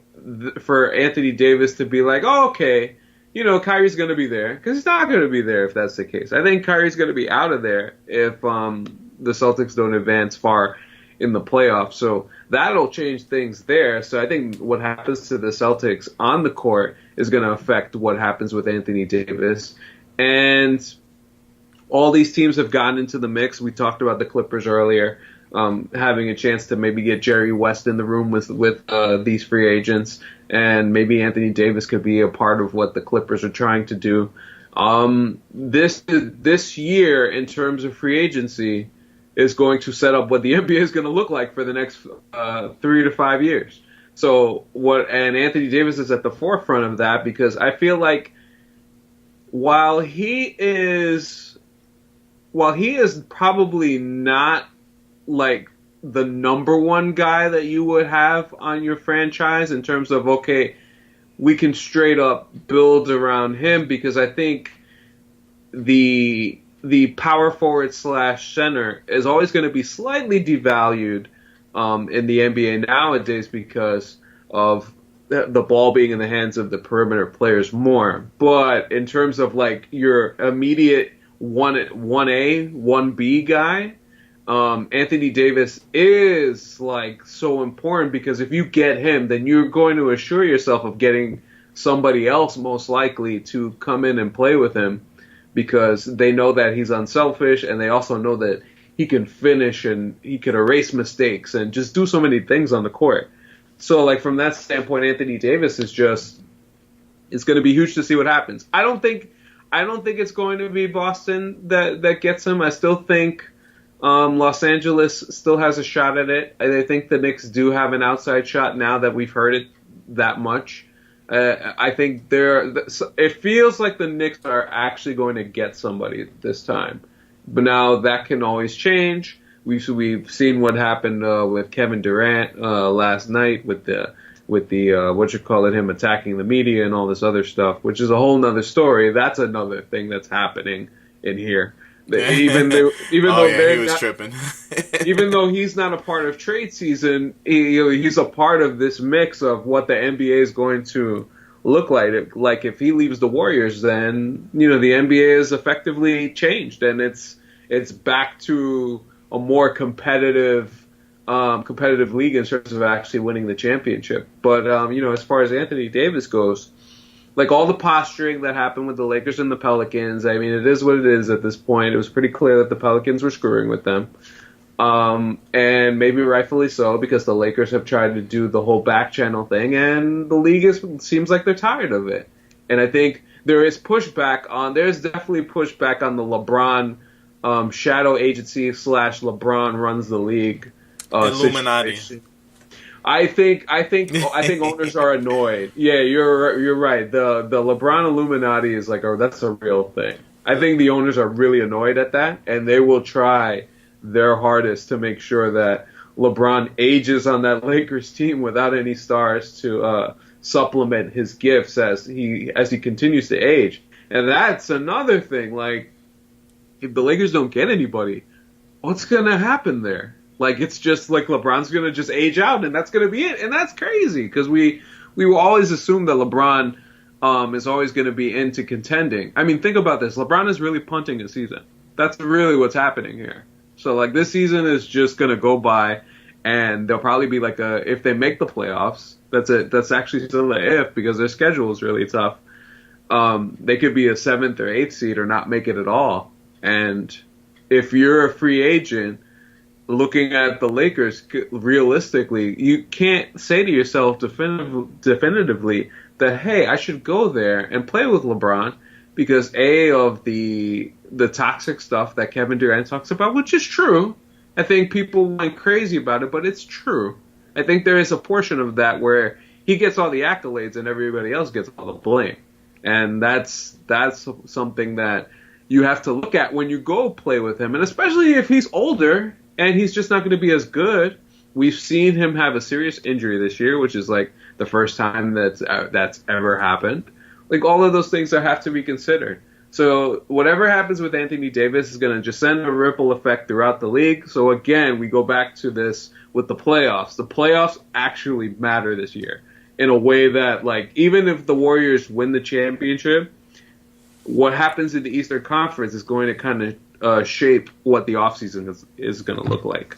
B: Anthony Davis to be like, oh, okay, Kyrie's going to be there, because he's not going to be there if that's the case. I think Kyrie's going to be out of there if the Celtics don't advance far in the playoffs. So that'll change things there. So I think what happens to the Celtics on the court is going to affect what happens with Anthony Davis. And all these teams have gotten into the mix. We talked about the Clippers earlier, having a chance to maybe get Jerry West in the room with these free agents, and maybe Anthony Davis could be a part of what the Clippers are trying to do. This year, in terms of free agency, is going to set up what the NBA is going to look like for the next 3 to 5 years. And Anthony Davis is at the forefront of that, because I feel like while he is probably not the number one guy that you would have on your franchise in terms of, okay, we can straight up build around him, because I think the power forward / center is always going to be slightly devalued in the NBA nowadays because of the ball being in the hands of the perimeter players more. But in terms of your immediate 1A, 1B guy, Anthony Davis is so important, because if you get him, then you're going to assure yourself of getting somebody else most likely to come in and play with him, because they know that he's unselfish, and they also know that he can finish and he can erase mistakes and just do so many things on the court. So from that standpoint, Anthony Davis it's going to be huge to see what happens. I don't think it's going to be Boston that gets him. I still think Los Angeles still has a shot at it. I think the Knicks do have an outside shot now that we've heard it that much. I think it feels like the Knicks are actually going to get somebody this time. But now that can always change. We've seen what happened with Kevin Durant last night with the him attacking the media and all this other stuff, which is a whole nother story. That's another thing that's happening in here. Even though he was tripping. Even though he's not a part of trade season, he's a part of this mix of what the NBA is going to look like. Like if he leaves the Warriors, then the NBA is effectively changed, and it's back to a more competitive league in terms of actually winning the championship. But as far as Anthony Davis goes, like all the posturing that happened with the Lakers and the Pelicans. I mean, it is what it is at this point. It was pretty clear that the Pelicans were screwing with them. And maybe rightfully so, because the Lakers have tried to do the whole back channel thing, and the league seems like they're tired of it. And I think there's definitely pushback on the LeBron shadow agency / LeBron runs the league
A: Illuminati.
B: Situation. I think owners are annoyed. Yeah, you're right. The LeBron Illuminati is like, that's a real thing. I think the owners are really annoyed at that, and they will try their hardest to make sure that LeBron ages on that Lakers team without any stars to supplement his gifts as he continues to age. And that's another thing. Like, if the Lakers don't get anybody, what's gonna happen there? Like, it's just like LeBron's going to just age out, and that's going to be it. And that's crazy, because we will always assume that LeBron is always going to be into contending. I mean, think about this. LeBron is really punting a season. That's really what's happening here. So, like, this season is just going to go by, and there'll probably be like if they make the playoffs, that's actually still an if, because their schedule is really tough. They could be a 7th or 8th seed or not make it at all. And if you're a free agent, looking at the Lakers, realistically, you can't say to yourself definitively that, hey, I should go there and play with LeBron because, of the toxic stuff that Kevin Durant talks about, which is true. I think people went crazy about it, but it's true. I think there is a portion of that where he gets all the accolades and everybody else gets all the blame. And that's something that you have to look at when you go play with him, and especially if he's older and he's just not going to be as good. We've seen him have a serious injury this year, which is like the first time that's ever happened. Like, all of those things that have to be considered. So whatever happens with Anthony Davis is going to just send a ripple effect throughout the league. So again, we go back to this with the playoffs. The playoffs actually matter this year in a way that, like, even if the Warriors win the championship, what happens in the Eastern Conference is going to kind of shape what the offseason is going to look like.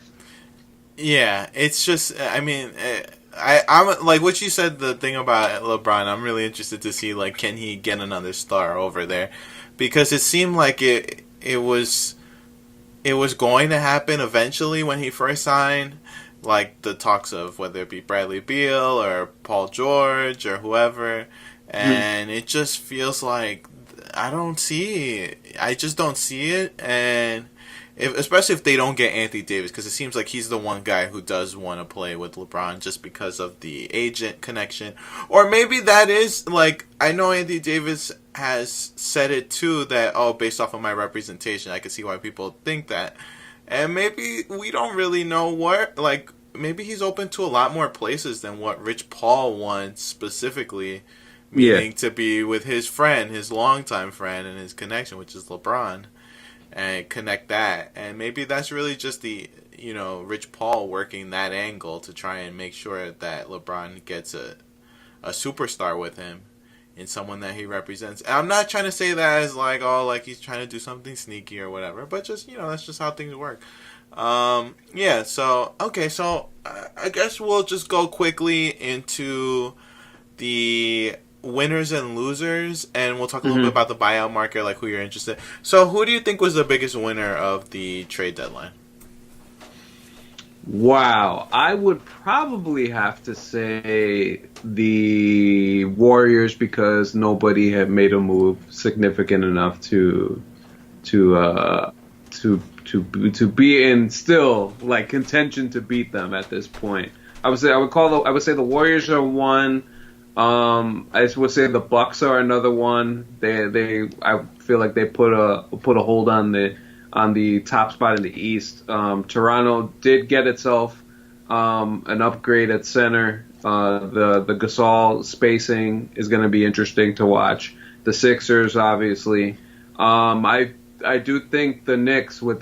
A: Yeah, it's just, I mean, I'm like what you said, the thing about LeBron, I'm really interested to see, like, can he get another star over there? Because it seemed like it was going to happen eventually when he first signed, like the talks of whether it be Bradley Beal or Paul George or whoever, and it just feels like I just don't see it, and especially if they don't get Anthony Davis, because it seems like he's the one guy who does want to play with LeBron just because of the agent connection. Or maybe that is, like, I know Anthony Davis has said it too, that, based off of my representation, I can see why people think that. And maybe we don't really know where, like, maybe he's open to a lot more places than what Rich Paul wants specifically. Meaning to be with his friend, his longtime friend, and his connection, which is LeBron, and connect that. And maybe that's really just the, Rich Paul working that angle to try and make sure that LeBron gets a superstar with him in someone that he represents. And I'm not trying to say that as like, like he's trying to do something sneaky or whatever, but just, that's just how things work. So I guess we'll just go quickly into the winners and losers, and we'll talk a little bit about the buyout market, like who you're interested in. So who do you think was the biggest winner of the trade deadline?
B: Wow. I would probably have to say the Warriors, because nobody had made a move significant enough to be in still like contention to beat them at this point. I would say the Warriors are one. I would say the Bucks are another one. I feel like they put a hold on the top spot in the East. Toronto did get itself an upgrade at center. The Gasol spacing is going to be interesting to watch. The Sixers, obviously. I do think the Knicks with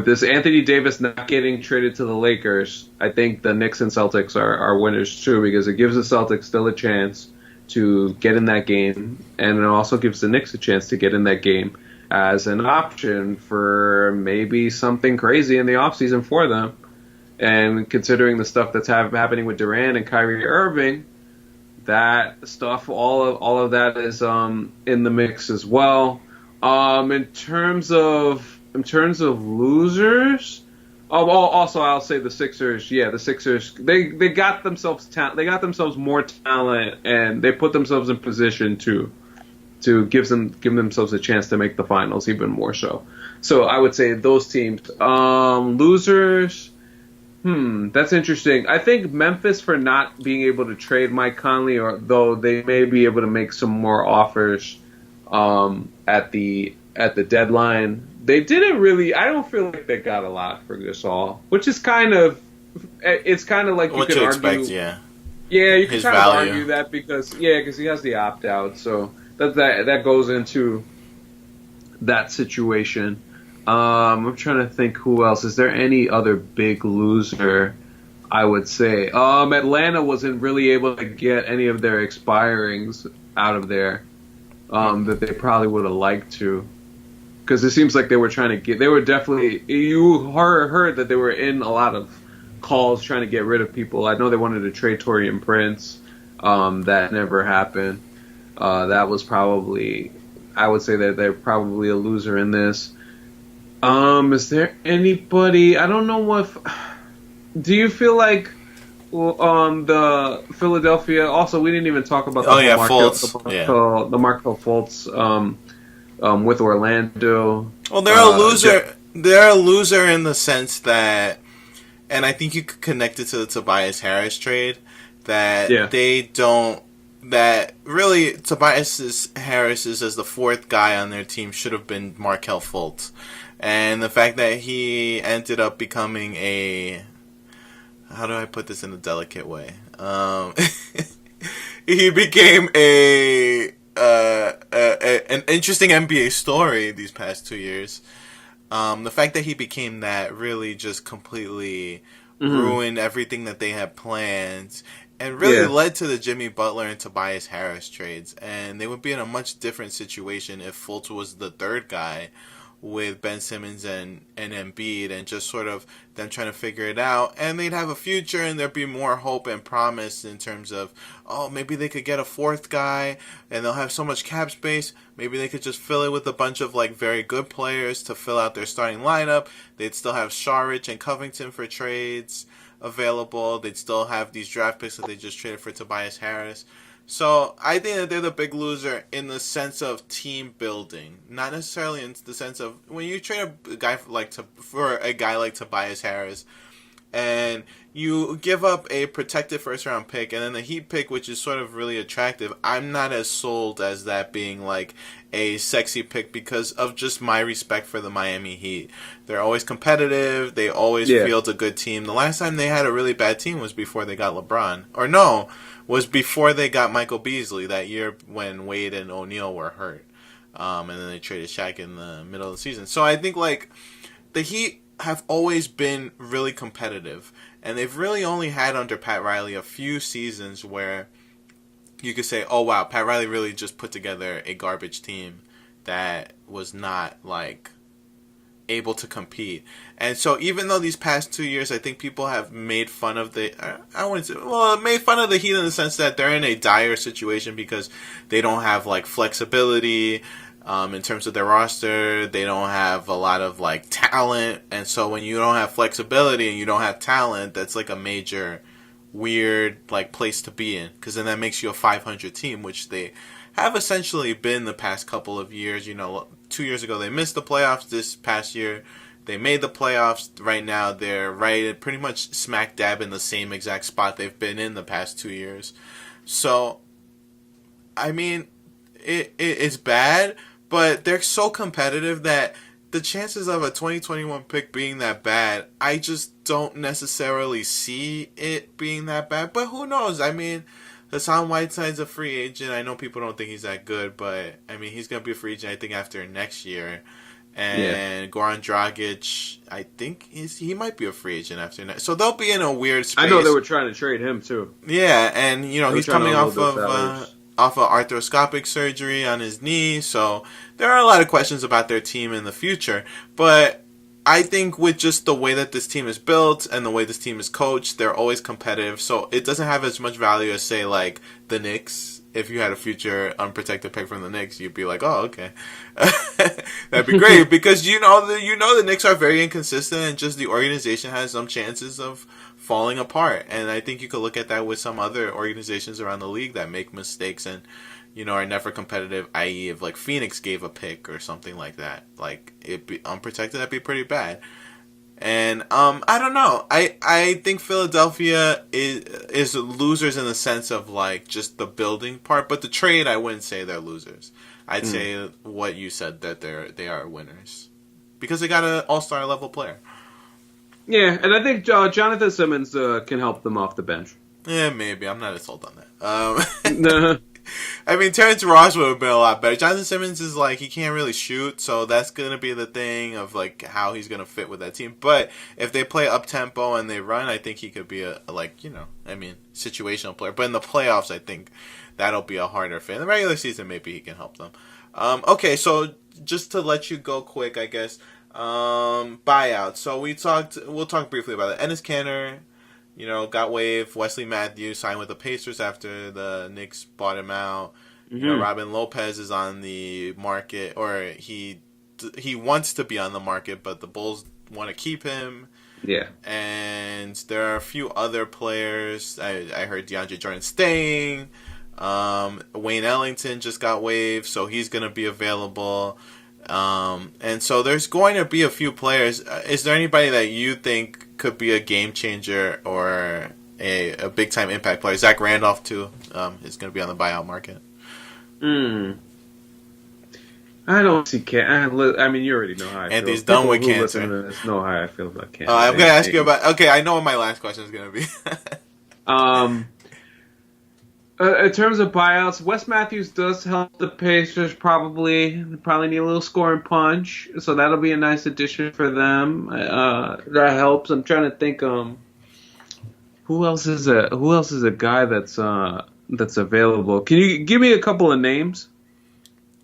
B: this Anthony Davis not getting traded to the Lakers, I think the Knicks and Celtics are winners too, because it gives the Celtics still a chance to get in that game, and it also gives the Knicks a chance to get in that game as an option for maybe something crazy in the offseason for them. And considering the stuff that's happening with Durant and Kyrie Irving, that stuff, all of that is in the mix as well. In terms of losers, also I'll say the Sixers. Yeah, the Sixers. They got themselves they got themselves more talent, and they put themselves in position to give themselves a chance to make the finals even more so. So I would say those teams. Losers. That's interesting. I think Memphis, for not being able to trade Mike Conley, or though they may be able to make some more offers at the deadline. They didn't really. I don't feel like they got a lot for Gasol, which is it's kind of like
A: what
B: you can
A: you
B: argue.
A: expect, yeah.
B: Yeah, you can
A: His
B: kind of
A: value.
B: argue that because he has the opt out, so that goes into that situation. I'm trying to think who else. Is there any other big loser? I would say Atlanta wasn't really able to get any of their expirings out of there that they probably would have liked to, because it seems like they were trying to get. They were definitely. You heard that they were in a lot of calls trying to get rid of people. I know they wanted to trade Taurean Prince. That never happened. That was probably. I would say that they're probably a loser in this. Is there anybody? I don't know what. Do you feel like the Philadelphia? Also, we didn't even talk about the
A: Fultz.
B: The Markelle Fultz with Orlando.
A: Well, they're a loser. They're a loser in the sense that, and I think you could connect it to the Tobias Harris trade. That they don't. That really Tobias Harris is as the fourth guy on their team should have been Markelle Fultz. And the fact that he ended up becoming how do I put this in a delicate way? He became an interesting NBA story these past 2 years. The fact that he became that really just completely ruined everything that they had planned. And really led to the Jimmy Butler and Tobias Harris trades. And they would be in a much different situation if Fultz was the third guy with Ben Simmons and Embiid, and just sort of them trying to figure it out. And they'd have a future, and there'd be more hope and promise in terms of, maybe they could get a fourth guy, and they'll have so much cap space. Maybe they could just fill it with a bunch of very good players to fill out their starting lineup. They'd still have Saric and Covington for trades available. They'd still have these draft picks that they just traded for Tobias Harris. So I think that they're the big loser in the sense of team building, not necessarily in the sense of when you trade a guy for a guy like Tobias Harris, and you give up a protected first round pick and then the Heat pick, which is sort of really attractive. I'm not as sold as that being a sexy pick because of just my respect for the Miami Heat. They're always competitive. They always field a good team. The last time they had a really bad team was before they got LeBron. Was before they got Michael Beasley that year when Wade and O'Neal were hurt. And then they traded Shaq in the middle of the season. So I think the Heat have always been really competitive. And they've really only had under Pat Riley a few seasons where you could say, oh wow, Pat Riley really just put together a garbage team that was not able to compete. And so even though these past 2 years, I think people have made fun of made fun of the Heat in the sense that they're in a dire situation because they don't have flexibility in terms of their roster. They don't have a lot of talent. And so when you don't have flexibility and you don't have talent, that's a major weird place to be in, because then that makes you a 500 team, which they have essentially been the past couple of years. 2 years ago they missed the playoffs. This past year they made the playoffs. Right now they're pretty much smack dab in the same exact spot they've been in the past 2 years. So I mean, it's bad, but they're so competitive that the chances of a 2021 pick being that bad, I just don't necessarily see it being that bad. But who knows? I mean, Hassan Whiteside's a free agent. I know people don't think he's that good, but I mean, he's going to be a free agent, I think, after next year. And Goran Dragic, I think he might be a free agent after next. So they'll be in a weird space.
B: I know they were trying to trade him too.
A: Yeah, and he's coming off of arthroscopic surgery on his knee, so there are a lot of questions about their team in the future. But I think with just the way that this team is built and the way this team is coached, they're always competitive. So it doesn't have as much value as, say, like the Knicks. If you had a future unprotected pick from the Knicks, you'd be like, oh, okay. That'd be great because you know the Knicks are very inconsistent and just the organization has some chances of falling apart. And I think you could look at that with some other organizations around the league that make mistakes and are never competitive, i.e. if like Phoenix gave a pick or something like that, like it'd be unprotected, that'd be pretty bad. And I don't know. I think Philadelphia is losers in the sense of like just the building part, but the trade I wouldn't say they're losers. I'd say what you said, that they are winners because they got an all-star level player.
B: Yeah, and I think Jonathan Simmons can help them off the bench.
A: Yeah, maybe. I'm not as sold on that.
B: No.
A: I mean, Terrence Ross would have been a lot better. Jonathan Simmons is like, he can't really shoot, so that's going to be the thing of like how he's going to fit with that team. But if they play up-tempo and they run, I think he could be a situational player. But in the playoffs, I think that'll be a harder fit. In the regular season, maybe he can help them. Okay, so just to let you go quick, I guess, buyout. So we'll talk briefly about it. Enes Kanter, got waived. Wesley Matthews signed with the Pacers after the Knicks bought him out.
B: Mm-hmm.
A: Robin Lopez is on the market, or he wants to be on the market, but the Bulls want to keep him.
B: Yeah.
A: And there are a few other players. I heard DeAndre Jordan staying. Wayne Ellington just got waived, so he's going to be available. And so there's going to be a few players. Is there anybody that you think could be a game changer or a big time impact player? Zach Randolph too is going to be on the buyout market.
B: I don't see Canton. I mean, you already know how I feel.
A: Anthony's done with Canton.
B: Know how I feel about Canton.
A: I'm going to ask you about. Okay, I know what my last question is going to be.
B: In terms of buyouts, Wes Matthews does help the Pacers probably need a little scoring punch, so that'll be a nice addition for them. That helps. I'm trying to think. Who else is a guy that's available? Can you give me a couple of names?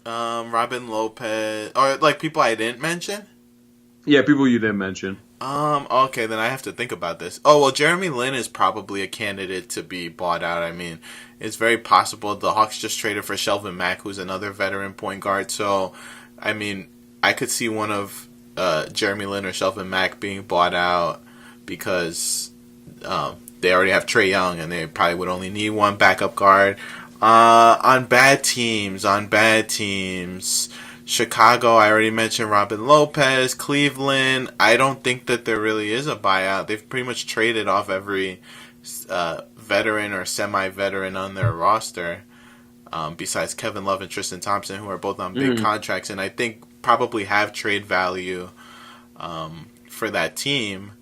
A: Robin Lopez, or like people I didn't mention.
B: Yeah, people you didn't mention.
A: Okay, then I have to think about this. Oh, well, Jeremy Lin is probably a candidate to be bought out. I mean, it's very possible. The Hawks just traded for Shelvin Mack, who's another veteran point guard. So, I mean, I could see one of Jeremy Lin or Shelvin Mack being bought out because they already have Trae Young, and they probably would only need one backup guard. On bad teams, Chicago, I already mentioned Robin Lopez. Cleveland, I don't think that there really is a buyout. They've pretty much traded off every veteran or semi-veteran on their roster, besides Kevin Love and Tristan Thompson, who are both on big contracts, and I think probably have trade value for that team.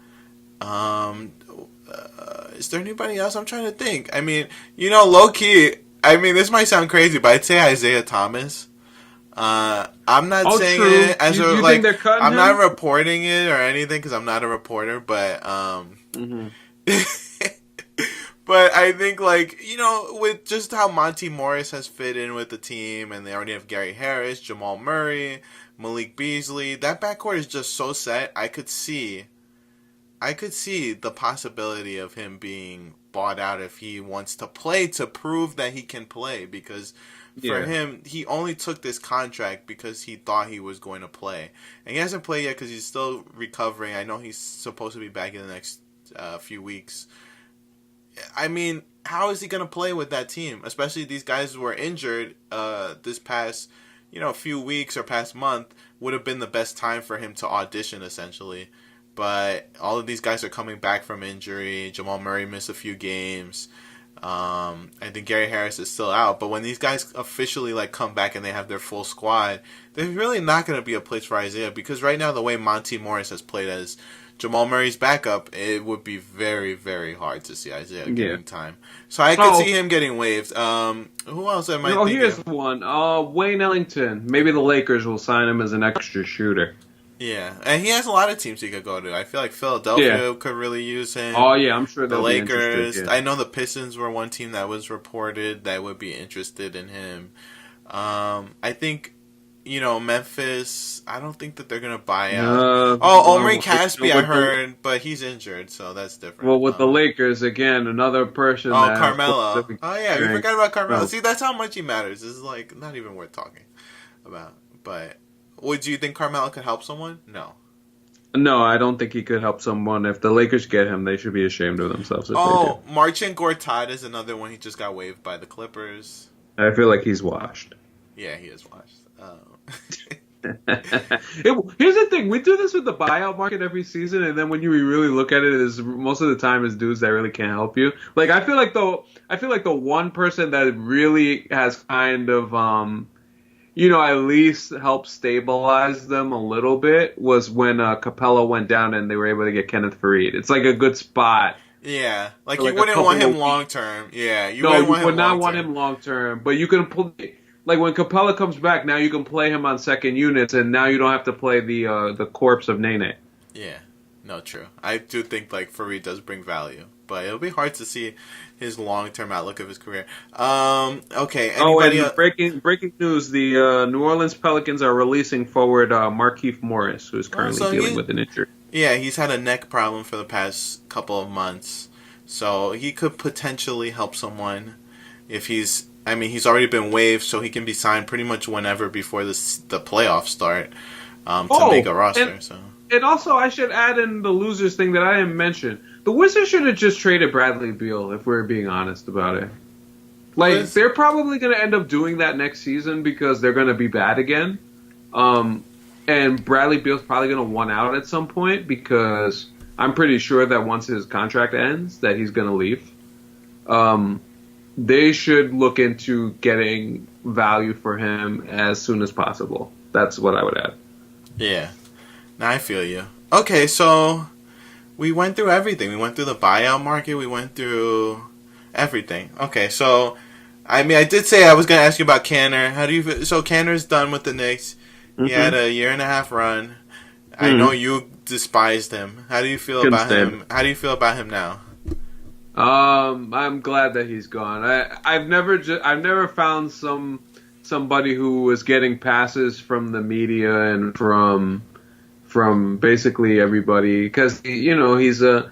A: Is there anybody else? I'm trying to think. I mean, low-key, I mean, this might sound crazy, but I'd say Isaiah Thomas. I'm not saying
B: true.
A: it as
B: you
A: like
B: think they're cutting
A: I'm
B: him?
A: not reporting it or anything because I'm not a reporter, but but I think with just how Monty Morris has fit in with the team, and they already have Gary Harris, Jamal Murray, Malik Beasley, that backcourt is just so set. I could see the possibility of him being bought out if he wants to play, to prove that he can play, because for him, he only took this contract because he thought he was going to play. And he hasn't played yet because he's still recovering. I know he's supposed to be back in the next few weeks. I mean, how is he going to play with that team? Especially these guys who were injured this past, few weeks or past month would have been the best time for him to audition, essentially. But all of these guys are coming back from injury. Jamal Murray missed a few games. I think Gary Harris is still out, but when these guys officially come back and they have their full squad, there's really not going to be a place for Isaiah, because right now the way Monty Morris has played as Jamal Murray's backup, it would be very, very hard to see Isaiah getting time. So I could see him getting waived. Who else am I thinking?
B: Here's one. Wayne Ellington. Maybe the Lakers will sign him as an extra shooter.
A: Yeah, and he has a lot of teams he could go to. I feel like Philadelphia could really use him.
B: Oh, yeah, I'm sure
A: the
B: they'll
A: Lakers.
B: Be interested,
A: I know the Pistons were one team that was reported that would be interested in him. I think Memphis, I don't think that they're going to buy out. Omri Caspi, I heard, but he's injured, so that's different.
B: Well, with the Lakers, again, another person.
A: Carmelo. Oh, yeah, we forgot about Carmelo. No. See, that's how much he matters. This is, like, not even worth talking about. But would you think Carmelo could help someone? No.
B: No, I don't think he could help someone. If the Lakers get him, they should be ashamed of themselves.
A: Marcin Gortat is another one. He just got waived by the Clippers.
B: I feel like he's washed.
A: Yeah, he is washed.
B: Here's the thing: we do this with the buyout market every season, and then when you really look at it, is most of the time is dudes that really can't help you. Like I feel like the one person that really has kind of at least helped stabilize them a little bit was when Capella went down and they were able to get Kenneth Faried. It's like a good spot.
A: Yeah, like you wouldn't want him long term. Yeah,
B: you would not want him long term, but you can play. Like when Capella comes back, now you can play him on second units, and now you don't have to play the corpse of Nene.
A: Yeah, no, true. I do think like Faried does bring value, but it'll be hard to see his long-term outlook of his career. Okay.
B: And breaking news: the New Orleans Pelicans are releasing forward Markieff Morris, who is currently dealing with an injury.
A: Yeah, he's had a neck problem for the past couple of months, so he could potentially help someone if he's already been waived, so he can be signed pretty much whenever before the playoffs start to make a roster.
B: And also, I should add in the losers thing that I didn't mention. The Wizards should have just traded Bradley Beal, if we're being honest about it. Like, they're probably going to end up doing that next season because they're going to be bad again. And Bradley Beal's probably going to want out at some point because I'm pretty sure that once his contract ends that he's going to leave. They should look into getting value for him as soon as possible. That's what I would add. Yeah.
A: Now I feel you. Okay, so we went through everything. We went through the buyout market. We went through everything. Okay, so I did say I was going to ask you about Canner. How do you feel? So Canner's done with the Knicks. Mm-hmm. He had a 1.5 year run. Mm-hmm. I know you despised him. How do you feel about him? How do you feel about him now?
B: I'm glad that he's gone. I've never found somebody who was getting passes from the media and from basically everybody because he's a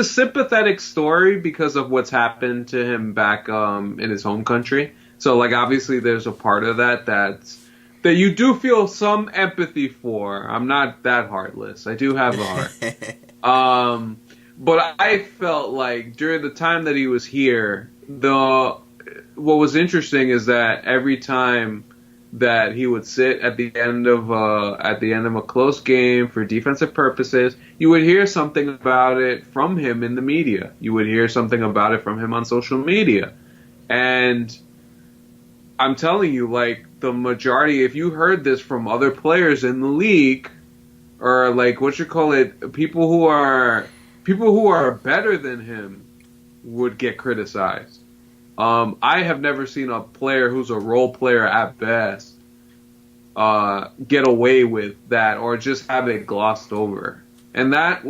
B: sympathetic story because of what's happened to him back in his home country. So like obviously there's a part of that you do feel some empathy for. I'm not that heartless. I do have a heart. But I felt like during the time that he was here, what was interesting is that every time that he would sit at the end of a close game for defensive purposes, you would hear something about it from him in the media. You would hear something about it from him on social media. And I'm telling you, like the majority, if you heard this from other players in the league, or like people who are better than him would get criticized. I have never seen a player who's a role player at best get away with that or just have it glossed over. And that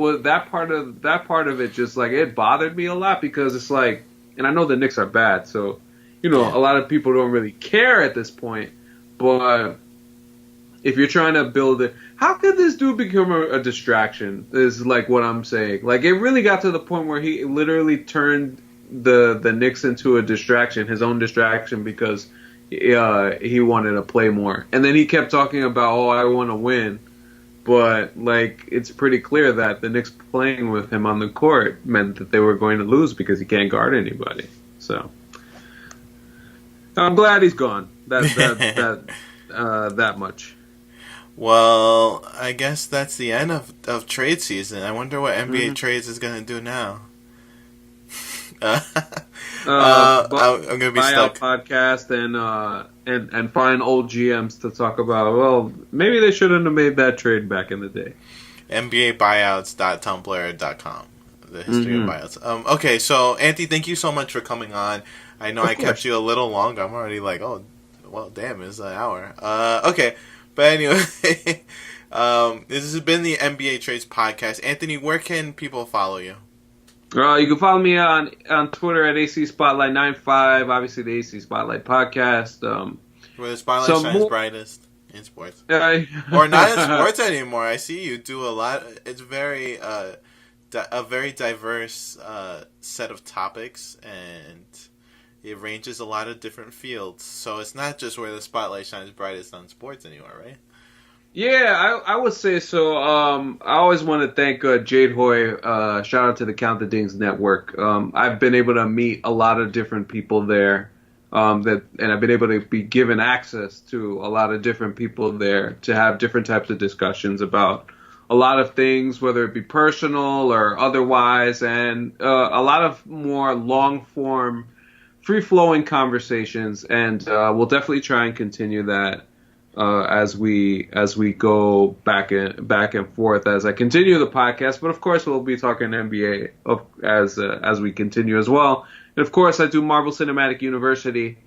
B: part of it just like it bothered me a lot because it's like, and I know the Knicks are bad, so a lot of people don't really care at this point. But if you're trying to build it, how could this dude become a distraction? Is like what I'm saying. Like it really got to the point where he literally turned the Knicks into a distraction, his own distraction, because he wanted to play more. And then he kept talking about, I want to win. But like it's pretty clear that the Knicks playing with him on the court meant that they were going to lose because he can't guard anybody. So I'm glad he's gone. That much.
A: Well, I guess that's the end of trade season. I wonder what NBA trades is going to do now. I'm going to be stuck.
B: Podcast and find old GMs to talk about. Well, maybe they shouldn't have made that trade back in the day.
A: NBAbuyouts.tumblr.com. The history of buyouts. Okay, so Anthony, thank you so much for coming on. I know I kept you a little long. I'm already like, well, damn, it's an hour. Okay. But anyway, this has been the NBA Trades Podcast. Anthony, where can people follow you?
B: You can follow me on Twitter at AC Spotlight 95. Obviously, the AC Spotlight Podcast.
A: Where the spotlight shines brightest in sports. Or not in sports anymore. I see you do a lot. It's very a very diverse set of topics, and it ranges a lot of different fields. So it's not just where the spotlight shines brightest on sports anymore, right?
B: Yeah, I would say so. I always want to thank Jade Hoy. Shout out to the Count the Dings Network. I've been able to meet a lot of different people there. And I've been able to be given access to a lot of different people there to have different types of discussions about a lot of things, whether it be personal or otherwise, and a lot of more long-form, free-flowing conversations. And we'll definitely try and continue that as we go back and forth as I continue the podcast. But of course, we'll be talking NBA as we continue as well. And of course, I do Marvel Cinematic University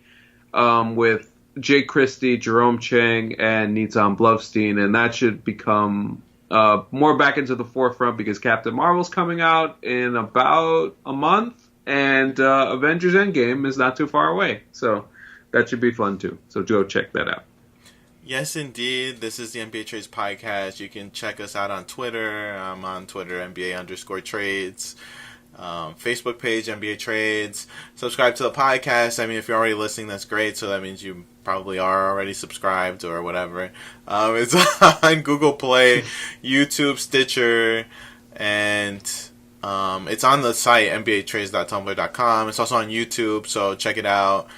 B: with Jay Christie, Jerome Chang, and Nitzan Blovstein, and that should become more back into the forefront because Captain Marvel's coming out in about a month, and Avengers Endgame is not too far away. So that should be fun too. So go check that out.
A: Yes, indeed. This is the NBA Trades Podcast. You can check us out on Twitter. I'm on Twitter, NBA_trades. Facebook page, NBA Trades. Subscribe to the podcast. I mean, if you're already listening, that's great. So that means you probably are already subscribed or whatever. It's on Google Play, YouTube, Stitcher, and it's on the site, nbatrades.tumblr.com. It's also on YouTube, so check it out.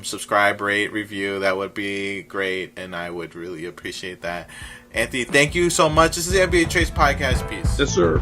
A: Subscribe, rate, review. That would be great, and I would really appreciate that. Anthony, thank you so much. This is the NBA Trades Podcast. Peace.
B: Yes, sir.